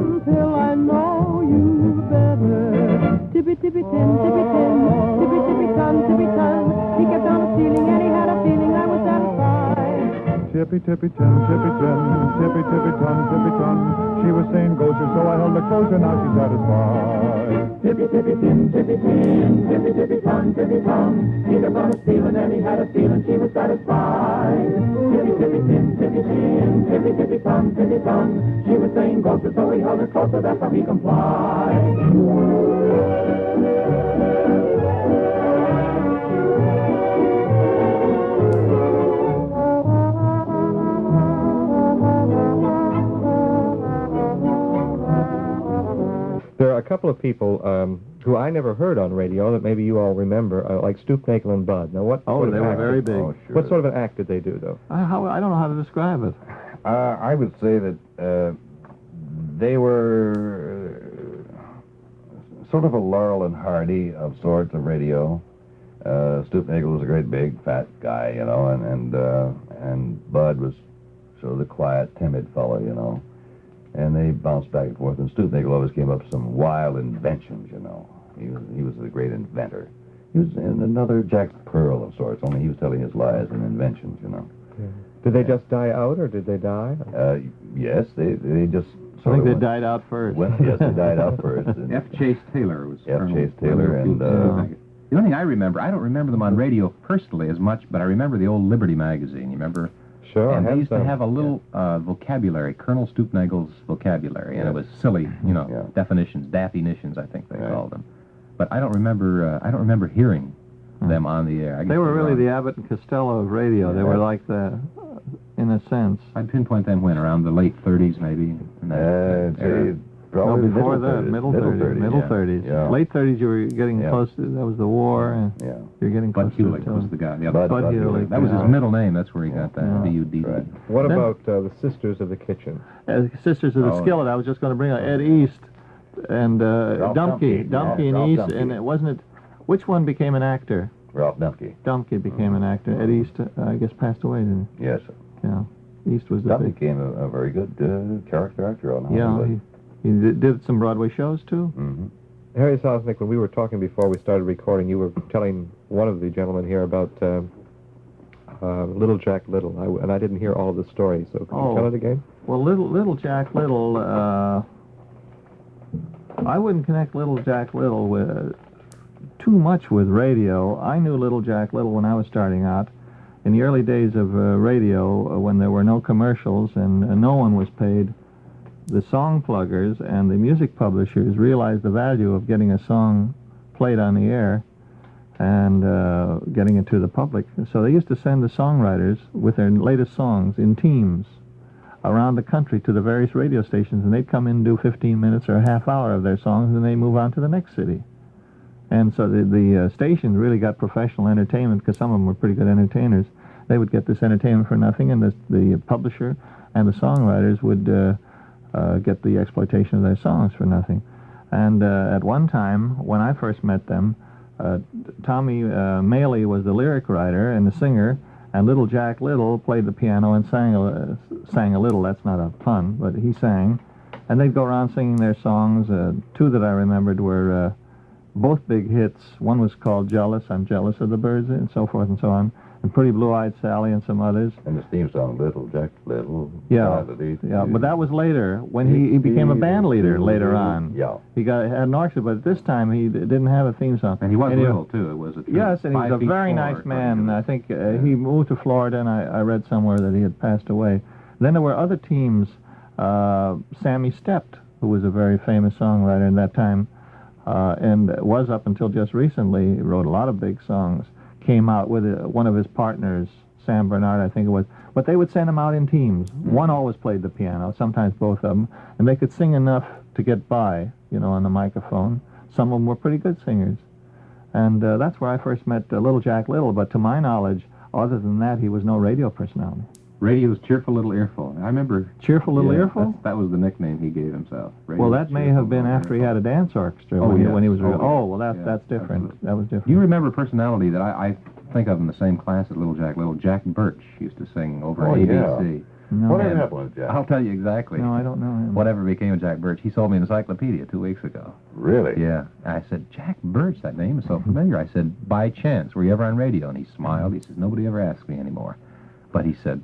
until I know you better. Tippy, tippy, tin, tippy, tin, tippy, tippy, ton, tippy, ton. He kept on stealing, and he had a feeling I was satisfied. Tippy, tippy, tin, tippy, tin, tippy, tippy, ton, tippy, ton. She was saying ghoster, so I held her closer, now she's satisfied. Tippy, tippy, tin, tippy, tin, tippy, tippy, ton, tippy, ton. He kept on stealing, and he had a feeling she was satisfied. Tippy, tippy, tin, tippy, tin, tippy, tippy, ton, tippy, ton. She was saying ghoster, so he held her closer, that's how he complied. There are a couple of people who I never heard on radio that maybe you all remember, like Stoop, Nakel, and Bud. Now, what? Oh, what they were very big. Oh, sure. What sort of an act did they do, though? I don't know how to describe it. I would say that they were sort of a Laurel and Hardy of sorts of radio. Stoop Nagel was a great big fat guy, and Bud was sort of the quiet, timid fellow, And they bounced back and forth, and Stoop Nagel always came up with some wild inventions, He was the great inventor. He was another Jack Pearl of sorts, only he was telling his lies and inventions, Did they just die out, or did they die? Yes, they just I think they died out first. Yes, they died out first. F. Chase Taylor was F. Colonel Chase Taylor and... The only thing I remember, I don't remember them on radio personally as much, but I remember the old Liberty magazine. You remember? Sure. And they used to have a little vocabulary, Colonel Stoopnagel's vocabulary, and it was silly, definitions, definitions, I think they called them. But I don't remember hearing them on the air. They were really the Abbott and Costello of radio. They were like the, in a sense. I'd pinpoint them when, around the late 30s, maybe? Probably before that, middle 30s. Yeah. Late 30s, you were getting close to, that was the war, and you're getting close to Bud Hewlett was the guy. Bud Hewlett. That was his middle name. That's where he got that, B-U-D. Right. What about the Sisters of the Kitchen? Sisters of the Skillet, I was just going to bring up Ed East and Dumpke and East, Dumpke. and it wasn't it, which one became an actor? Ralph Dumpke. Dumpke became an actor. Ed East, I guess, passed away, didn't he? Yes. Yeah. East was the Dumpke became a very good character actor on Hollywood. Yeah, he did some Broadway shows, too. Mm-hmm. Harry Sosnick, when we were talking before we started recording, you were telling one of the gentlemen here about Little Jack Little, and I didn't hear all of the story, so can you tell it again? Well, Little Jack Little, I wouldn't connect Little Jack Little with too much with radio. I knew Little Jack Little when I was starting out. In the early days of radio, when there were no commercials and no one was paid, the song pluggers and the music publishers realized the value of getting a song played on the air and getting it to the public. So they used to send the songwriters with their latest songs in teams around the country to the various radio stations, and they'd come in and do 15 minutes or a half hour of their songs, and they'd move on to the next city. And so the stations really got professional entertainment, because some of them were pretty good entertainers. They would get this entertainment for nothing, and the publisher and the songwriters would get the exploitation of their songs for nothing. And at one time, when I first met them, Tommy Maley was the lyric writer and the singer, and Little Jack Little played the piano and sang a little. That's not a pun, but he sang. And they'd go around singing their songs. Two that I remembered were both big hits. One was called Jealous, I'm Jealous of the Birds, and so forth and so on. And Pretty Blue-Eyed Sally and some others. And the theme song, Little Jack Little. Yeah, but that was later, when he became a band leader later on. Yeah. He had an orchestra, but at this time he didn't have a theme song. And he was little, too. It was yes, and he was a very nice man. I think he moved to Florida, and I read somewhere that he had passed away. Then there were other teams. Sammy Stept, who was a very famous songwriter in that time, and was up until just recently, he wrote a lot of big songs, came out with one of his partners, Sam Bernard, I think it was. But they would send him out in teams. One always played the piano, sometimes both of them, and they could sing enough to get by, on the microphone. Some of them were pretty good singers. And that's where I first met Little Jack Little, but to my knowledge, other than that, he was no radio personality. Radio's Cheerful Little Earful. I remember... Cheerful Little Earful? That was the nickname he gave himself. Well, that may have been after he had a dance orchestra when he was... That's different. Absolutely. That was different. Do you remember a personality that I think of in the same class as Little Jack Little? Jack Birch used to sing over ABC. No. Whatever happened with Jack? I'll tell you exactly. No, I don't know him. Whatever became of Jack Birch. He sold me an encyclopedia 2 weeks ago. Really? Yeah. I said, Jack Birch, that name is so familiar. I said, by chance, were you ever on radio? And he smiled. He says, nobody ever asked me anymore. But he said,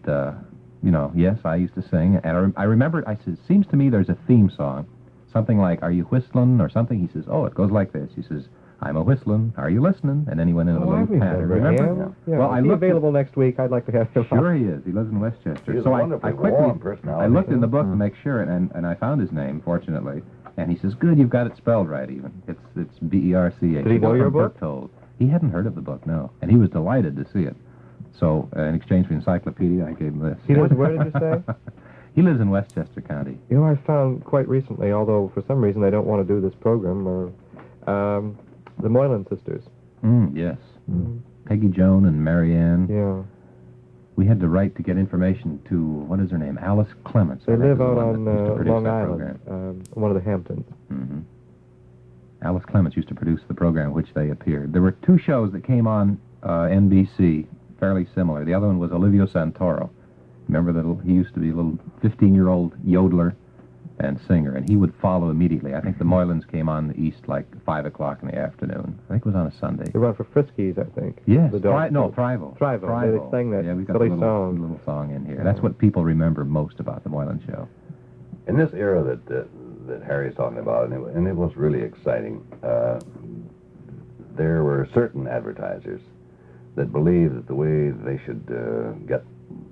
yes, I used to sing. And I remember, I said, seems to me there's a theme song. Something like, are you whistling or something? He says, it goes like this. He says, I'm a whistling. Are you listening? And then he went into a little pattern. Remember? Yeah. Well, Is he available next week? I'd like to have him. Sure he is. He lives in Westchester. He's So a I wonderfully quickly, warm personality. I looked in the book to make sure, and I found his name, fortunately. And he says, good, you've got it spelled right even. It's B-E-R-C-H. Did he know your book? Berchtold. He hadn't heard of the book, no. And he was delighted to see it. So in exchange for the encyclopedia, I gave him this. He lives where, did you say? He lives in Westchester County. I found quite recently, although for some reason they don't want to do this program, the Moylan sisters. Yes. Peggy Joan and Mary Ann. Yeah. We had to write to get information to, what is her name, Alice Clements. They I think live is the out one on that used to produce Long that Island, program. one of the Hamptons. Mm-hmm. Alice Clements used to produce the program in which they appeared. There were two shows that came on NBC, fairly similar. The other one was Olivio Santoro. Remember that he used to be a little 15-year-old yodeler and singer, and he would follow immediately. I think the Moylans came on the East like 5 o'clock in the afternoon. I think it was on a Sunday. They run for Friskies, I think. Yes. Trival. Trival. They sang that Yeah, we've got silly a little song in here. That's what people remember most about the Moylan show. In this era that Harry's talking about, and it was really exciting, there were certain advertisers that believed that the way they should get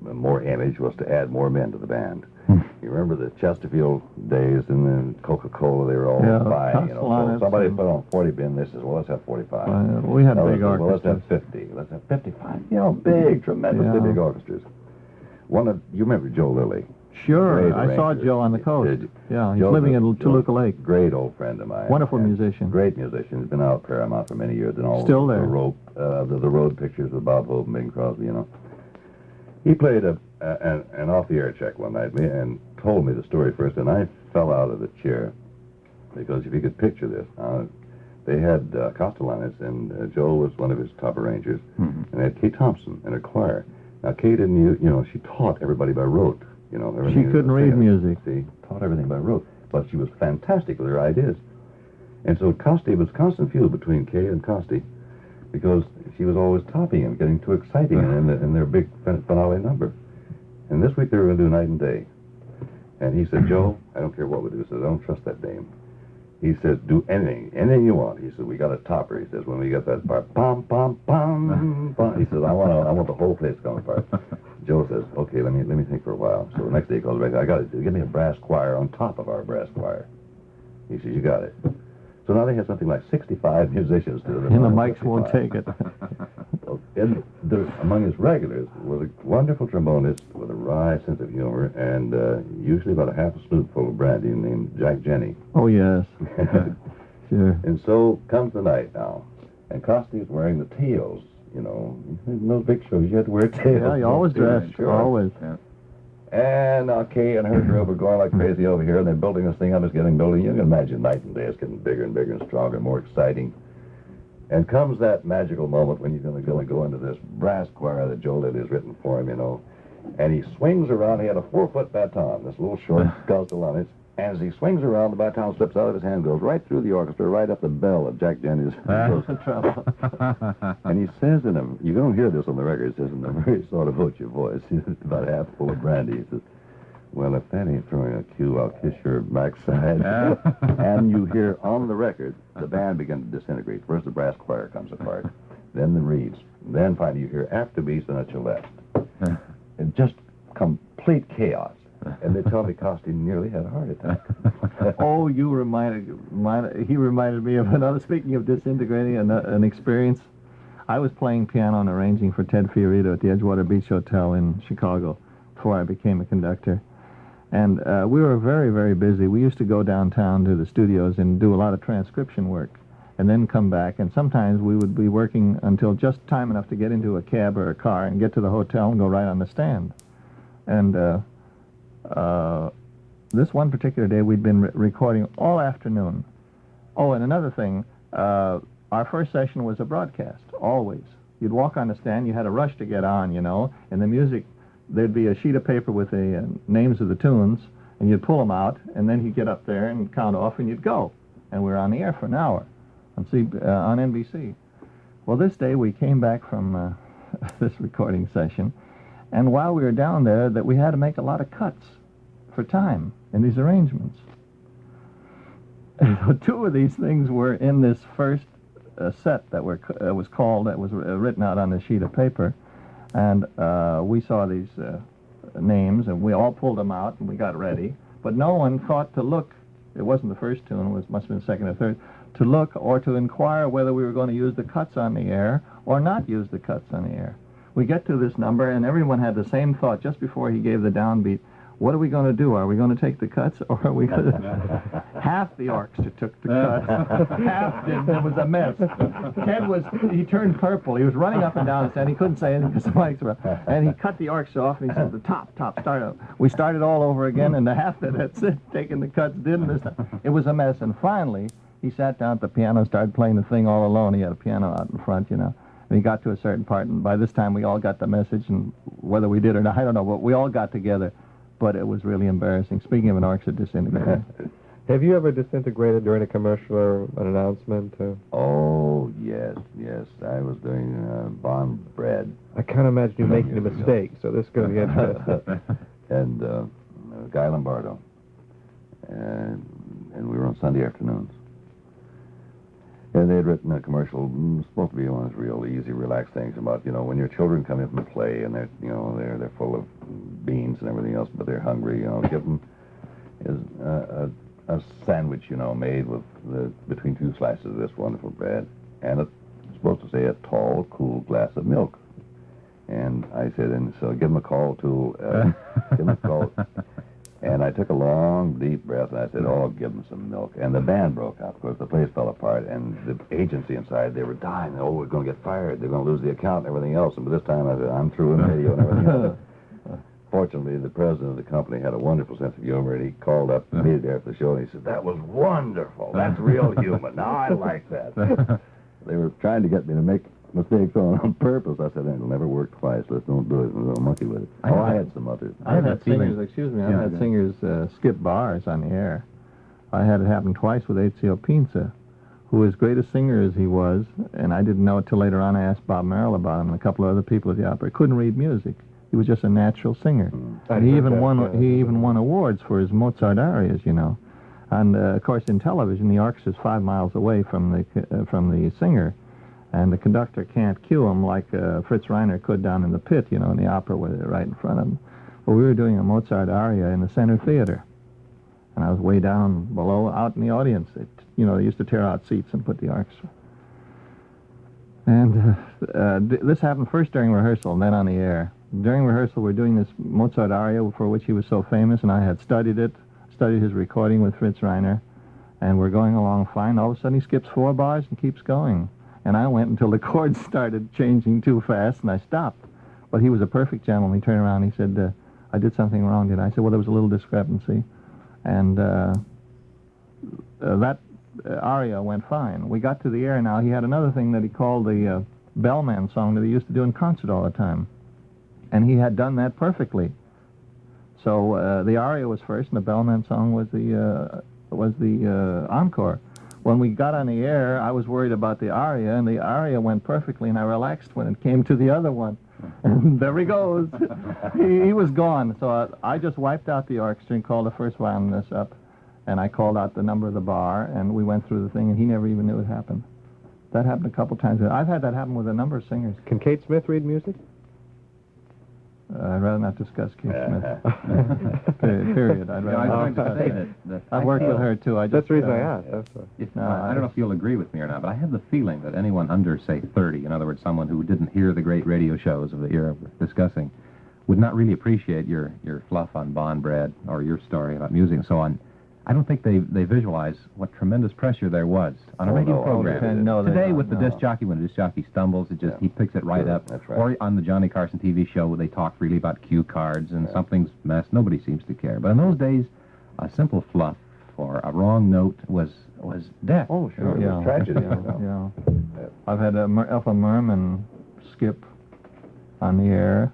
more image was to add more men to the band. You remember the Chesterfield days and then Coca-Cola, they were all buying, So somebody put on 40 bin, they says, well, let's have 45. We had big orchestras. Well, let's have 50. Let's have 55. Big, tremendously big orchestras. You remember Joe Lilly? Sure, I saw Joe on the coast. Yeah, he's living in Toluca Lake. Great old friend of mine. Wonderful musician. Great musician. He's been out at Paramount for many years. And all Still there. The road pictures with Bob Hope and Bing Crosby, He played an off-the-air check one night and told me the story first, and I fell out of the chair because if you could picture this, they had Castellanes, and Joe was one of his top arrangers, and they had Kay Thompson in her choir. Now, Kay didn't she taught everybody by rote, She couldn't read music. She taught everything by rote, but she was fantastic with her ideas. And so Costi was constant feud between Kay and Costi because she was always topping him, getting too exciting in their big finale number. And this week they were going to do Night and Day. And he said, Joe, I don't care what we do. He said, I don't trust that dame. He says, do anything you want. He said, we got a topper. He says, when we get that part, pom, pom, pom, pom. He says, I want the whole place to come apart. Joe says, okay, let me think for a while. So the next day he calls back, I got it. Give me a brass choir on top of our brass choir. He says, you got it. So now they have something like 65 musicians. And the mics won't take it. Among his regulars was a wonderful trombonist with a wry sense of humor and usually about a half a spoonful of brandy named Jack Jenny. Oh, yes. Sure. And so comes the night now. And Costi's wearing the tails, in those big shows, you had to wear tails. Yeah, you always dressed, sure. Always. Yeah. And Kay and her group are going like crazy over here, and they're building this thing up. It's getting building. You can imagine Night and Day is getting bigger and bigger and stronger and more exciting. And comes that magical moment when you're going to go into this brass choir that Joe Lilly has written for him, And he swings around. He had a 4-foot baton, this little short Castellanes. And as he swings around, the baton slips out of his hand, goes right through the orchestra, right up the bell of Jack Jenny's. And he says you don't hear this on the record, he says in a very sort of hoochie voice, about half full of brandy, he says, well, if that ain't throwing a cue, I'll kiss your backside. And you hear on the record, the band begin to disintegrate. First the brass choir comes apart, then the reeds. Then finally you hear afterbeats and a celeste. And just complete chaos. And they tell me Costi nearly had a heart attack. Oh, he reminded me of another, speaking of disintegrating, an experience. I was playing piano and arranging for Ted Fiorito at the Edgewater Beach Hotel in Chicago before I became a conductor. And we were very, very busy. We used to go downtown to the studios and do a lot of transcription work and then come back. And sometimes we would be working until just time enough to get into a cab or a car and get to the hotel and go right on the stand. And this one particular day, we'd been recording all afternoon. Oh, and another thing, our first session was a broadcast, always. You'd walk on the stand, you had a rush to get on, and the music, there'd be a sheet of paper with the names of the tunes, and you'd pull them out, and then you'd get up there and count off, and you'd go. And we were on the air for an hour on NBC. Well, this day we came back from this recording session, and while we were down there, that we had to make a lot of cuts for time in these arrangements. And so 2 of these things were in this first set that was written out on a sheet of paper, and we saw these names, and we all pulled them out, and we got ready, but no one thought to look. It wasn't the first tune, it must have been the second or third, to look or to inquire whether we were going to use the cuts on the air or not use the cuts on the air. We get to this number, and everyone had the same thought just before he gave the downbeat. What are we going to do? Are we going to take the cuts, or are we going to... Half the orchestra took the cuts. Half didn't. It was a mess. Ted he turned purple. He was running up and down the stand. He couldn't say anything because the mics were... And he cut the orchestra off, and he said, the top, start out. We started all over again, and the half that's it, taking the cuts didn't this time. It was a mess, and finally, he sat down at the piano and started playing the thing all alone. He had a piano out in front, And he got to a certain part, and by this time we all got the message, and whether we did or not, I don't know, but we all got together. But it was really embarrassing. Speaking of an orchestra disintegrating. Have you ever disintegrated during a commercial or an announcement? Oh, yes. I was doing Bond Bread. I can't imagine you making a mistake, so this is going to be interesting. And Guy Lombardo. and we were on Sunday afternoons. And they had written a commercial, supposed to be one of those real easy, relaxed things about, when your children come in from play and they're full of beans and everything else, but they're hungry, give them a sandwich, made with between two slices of this wonderful bread, and it's supposed to say a tall, cool glass of milk. And I said, and so give them a call to, give them a call. And I took a long, deep breath, and I said, oh, give them some milk. And the band broke out. Of course, the place fell apart, and the agency inside, they were dying. Oh, we're going to get fired. They're going to lose the account and everything else. And by this time, I said, I'm through in radio and everything else. Fortunately, the president of the company had a wonderful sense of humor, and he called up immediately after the show, and he said, that was wonderful. That's real human. Now I like that. They were trying to get me to make mistakes on purpose. I said, it'll never work twice. Let's don't do it. We'll monkey with it. I had some others. I've had singers, I've had singers skip bars on the air. I had it happen twice with Ezio Pinza, who, as great a singer as he was, and I didn't know it till later on, I asked Bob Merrill about him and a couple of other people at the opera, couldn't read music. He was just a natural singer. And he even won awards for his Mozart arias, And, of course, in television, the orchestra's 5 miles away from the singer. And the conductor can't cue him like Fritz Reiner could down in the pit, in the opera where they're right in front of him. But we were doing a Mozart aria in the Center Theater. And I was way down below, out in the audience. They used to tear out seats and put the orchestra. And this happened first during rehearsal and then on the air. During rehearsal, we're doing this Mozart aria for which he was so famous, and I had studied his recording with Fritz Reiner, and we're going along fine. All of a sudden, he skips 4 bars and keeps going. And I went until the chords started changing too fast, and I stopped. But he was a perfect gentleman. He turned around and he said, I did something wrong, did I? I said, well, there was a little discrepancy. And that aria went fine. We got to the air now. He had another thing that he called the Bellman song that he used to do in concert all the time. And he had done that perfectly. So the aria was first, and the Bellman song was the encore. When we got on the air, I was worried about the aria, and the aria went perfectly, and I relaxed when it came to the other one. And there he goes. he was gone. So I just wiped out the orchestra and called the first violinist up, and I called out the number of the bar, and we went through the thing, and he never even knew it happened. That happened a couple times. I've had that happen with a number of singers. Can Kate Smith read music? I'd rather not discuss Kate Smith. Period. I'd rather not discuss that I've worked with her, too. That's the reason I asked. I don't know if you'll agree with me or not, but I have the feeling that anyone under, say, 30, in other words, someone who didn't hear the great radio shows of the era we're discussing, would not really appreciate your fluff on Bond Bread or your story about music and so on. I don't think they visualize what tremendous pressure there was on a radio program. Today, with the disc jockey, when a disc jockey stumbles, he picks it right up. That's right. Or on the Johnny Carson TV show, they talk really about cue cards and something's messed. Nobody seems to care. But in those days, a simple fluff or a wrong note was death. Oh, sure. Yeah. Tragedy. Yeah. I've had Ethel Merman skip on the air.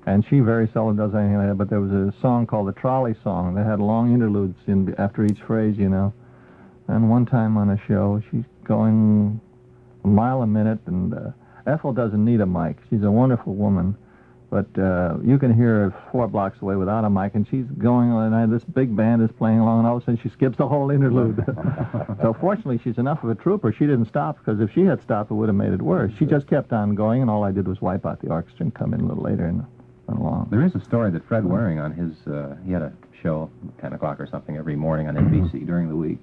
And she very seldom does anything like that, but there was a song called the Trolley Song that had long interludes after each phrase, And one time on a show, she's going a mile a minute, and Ethel doesn't need a mic. She's a wonderful woman, but you can hear her 4 blocks away without a mic, and she's going, and this big band is playing along, and all of a sudden she skips the whole interlude. So fortunately, she's enough of a trooper. She didn't stop, because if she had stopped, it would have made it worse. She just kept on going, and all I did was wipe out the orchestra and come in a little later and along. There is a story that Fred Waring on his, he had a show, 10 o'clock or something, every morning on NBC during the week,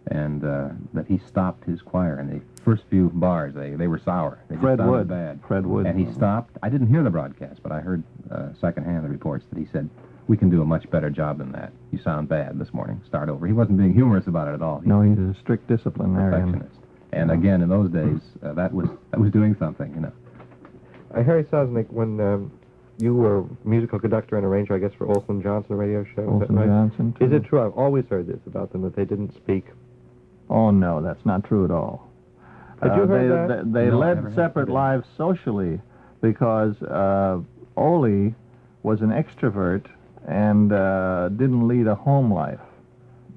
and that he stopped his choir in the first few bars. They were sour. They just sounded bad. Fred Wood. And he stopped. I didn't hear the broadcast, but I heard secondhand the reports that he said, we can do a much better job than that. You sound bad this morning. Start over. He wasn't being humorous about it at all. No, he's a strict disciplinarian. Perfectionist. And again, in those days, that was doing something, Harry Sosnick, when you were musical conductor and arranger, I guess, for Olson Johnson radio show. Olson is that right? Johnson, too. Is it true? I've always heard this about them, that they didn't speak. Oh, no, that's not true at all. Had you heard that? They led separate lives socially because Ole was an extrovert and didn't lead a home life.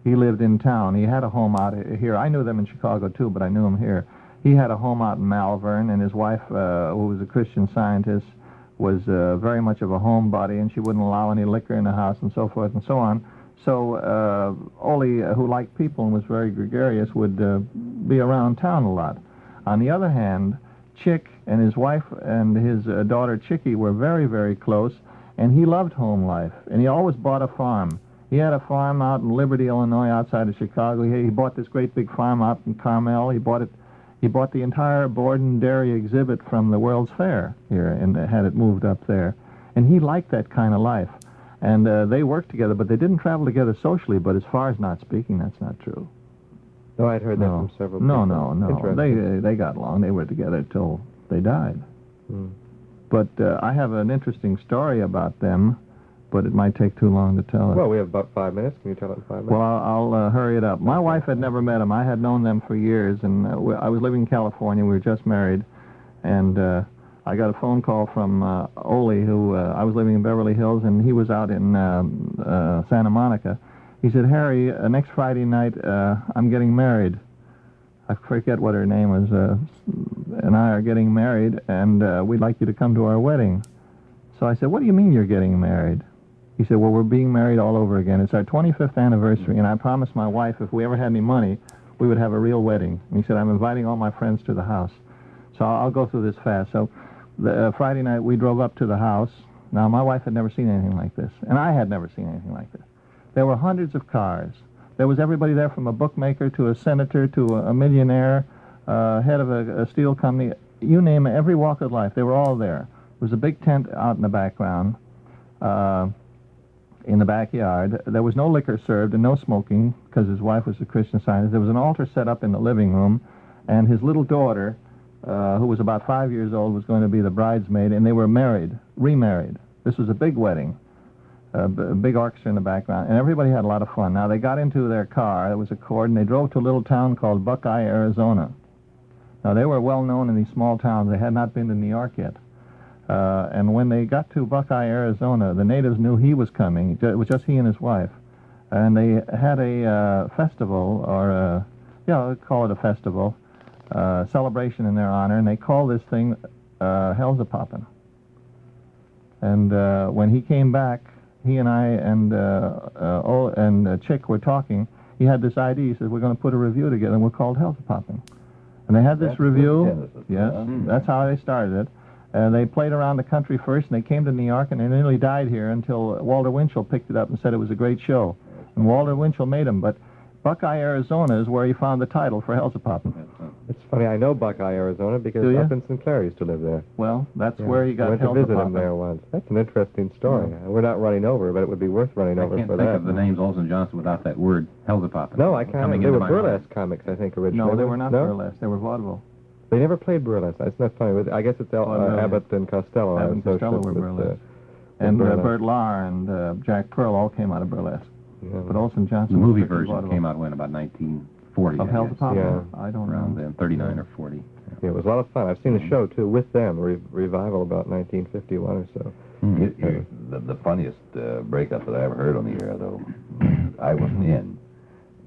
He lived in town. He had a home out here. I knew them in Chicago, too, but I knew him here. He had a home out in Malvern, and his wife, who was a Christian Scientist, was very much of a homebody, and she wouldn't allow any liquor in the house and so forth and so on. So Ole, who liked people and was very gregarious, would be around town a lot. On the other hand, Chick and his wife and his daughter Chickie were very, very close, and he loved home life, and he always bought a farm. He had a farm out in Liberty, Illinois, outside of Chicago. He bought this great big farm out in Carmel. He bought the entire board and dairy exhibit from the World's Fair here and had it moved up there. And he liked that kind of life. And they worked together, but they didn't travel together socially. But as far as not speaking, that's not true. No, I'd heard that from several people. No. They got along. They were together till they died. Hmm. But I have an interesting story about them, but it might take too long to tell it. Well, we have about 5 minutes. Can you tell it in 5 minutes? Well, I'll hurry it up. My wife had never met them. I had known them for years, and I was living in California. We were just married, and I got a phone call from Ole, who I was living in Beverly Hills, and he was out in Santa Monica. He said, Harry, next Friday night, I'm getting married. I forget what her name was, and I are getting married, and we'd like you to come to our wedding. So I said, what do you mean you're getting married? He said, well, we're being married all over again. It's our 25th anniversary, and I promised my wife if we ever had any money, we would have a real wedding. And he said, I'm inviting all my friends to the house. So I'll go through this fast. So Friday night, we drove up to the house. Now, my wife had never seen anything like this, and I had never seen anything like this. There were hundreds of cars. There was everybody there from a bookmaker to a senator to a millionaire, head of a steel company. You name it, every walk of life, they were all there. There was a big tent out in the background, in the backyard. There was no liquor served and no smoking because his wife was a Christian Scientist. There was an altar set up in the living room, and his little daughter, who was about 5 years old, was going to be the bridesmaid, and they were remarried. This was a big wedding. A big orchestra in the background, and everybody had a lot of fun. Now, they got into their car, it was a Accord, and they drove to a little town called Buckeye, Arizona. Now, they were well known in these small towns. They had not been to New York yet. And when they got to Buckeye, Arizona, the natives knew he was coming. It was just he and his wife. And they had a festival, or call it a festival, celebration in their honor, and they called this thing Hell's a Poppin'. And when he came back, he and I and Chick were talking. He had this idea. He said, we're going to put a review together, and we're called Hell's a Poppin'. And they had this review. Yes, that's how they started it. They played around the country first, and they came to New York, and they nearly died here until Walter Winchell picked it up and said it was a great show. And Walter Winchell made them, but Buckeye, Arizona is where he found the title for Hell's a Poppin'. It's funny, I know Buckeye, Arizona, because up in Sinclair used to live there. Well, that's where he got Hell's a Poppin'. I went to visit him there once. That's an interesting story. Yeah. We're not running over, but it would be worth running over for that. I can't think of the names Olson Johnson without that word, Hell's a Poppin'. No, I can't. They were burlesque comics, I think, originally. No, they were not burlesque. They were vaudeville. They never played burlesque. It's not funny. I guess it's Abbott and Costello. Abbott and Costello were burlesque. And Bert Lahr and Jack Pearl all came out of burlesque. Yeah. But Olson Johnson... The movie version came out when, about 1940? Of Hell's a Poppin'? Yeah. I don't know. Around then, 39 or 40. Yeah, it was a lot of fun. I've seen the show, too, with them, revival about 1951 or so. The funniest breakup that I ever heard on the air, though, I wasn't in,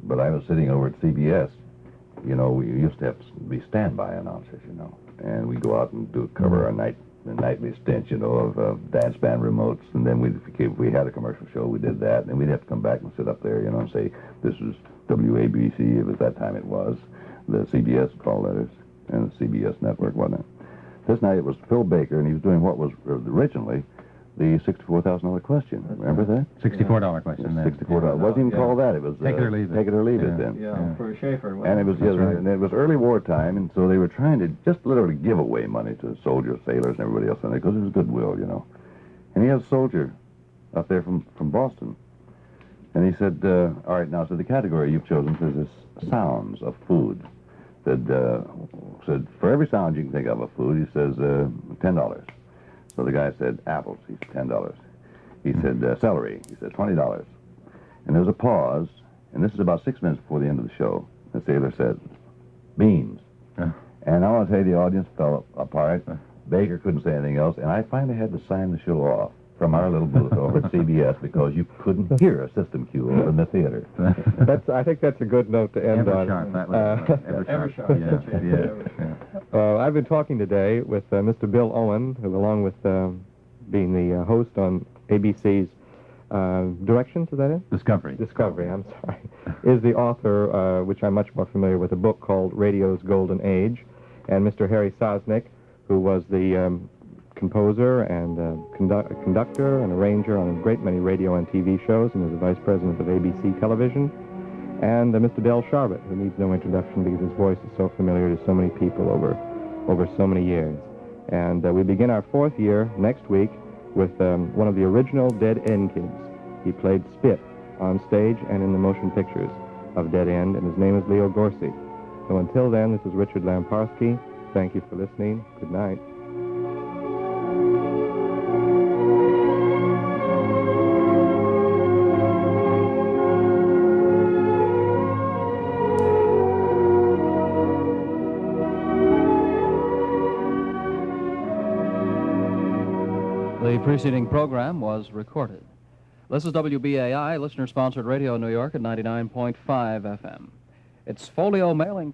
but I was sitting over at CBS. You know, we used to have to be standby announcers, you know, and we'd go out and cover our nightly stint, you know, of dance band remotes, and then if we had a commercial show, we did that, and then we'd have to come back and sit up there, you know, and say, this is WABC, if at that time it was, the CBS call letters, and the CBS network, wasn't it? This night it was Phil Baker, and he was doing what was originally the $64,000 question. Remember that? $64 question. Yeah, $64. It wasn't even called that. It was Take It or Leave It. Take It or Leave It then. Yeah, for Schaefer. And it was and it was early wartime, and so they were trying to just literally give away money to soldiers, sailors, and everybody else on it because it was goodwill, you know. And he had a soldier up there from Boston, and he said, "All right, now so the category you've chosen says this sounds of food." Said for every sound you can think of food, he says $10. So the guy said apples. He said $10. He said celery. He said $20. And there was a pause, and this is about 6 minutes before the end of the show. The sailor said beans. And I want to tell you, the audience fell apart. Baker couldn't say anything else, and I finally had to sign the show off from our little booth over at CBS because you couldn't hear a system cue over in the theater. I think that's a good note to end on. Sharp. That was ever sharp. Yeah. I've been talking today with Mr. Bill Owen, who, along with being the host on ABC's Directions, is that it? Discovery. Discovery, I'm sorry, is the author, which I'm much more familiar with, a book called Radio's Golden Age. And Mr. Harry Sosnick, who was the composer and conductor and arranger on a great many radio and TV shows, and is the vice president of ABC Television. And Mr. Del Sharbutt, who needs no introduction because his voice is so familiar to so many people over so many years. And we begin our 4th year next week with one of the original Dead End kids. He played Spit on stage and in the motion pictures of Dead End, and his name is Leo Gorcey. So until then, this is Richard Lamparski. Thank you for listening. Good night. The preceding program was recorded. This is WBAI, listener-sponsored radio in New York at 99.5 FM. It's folio mailing.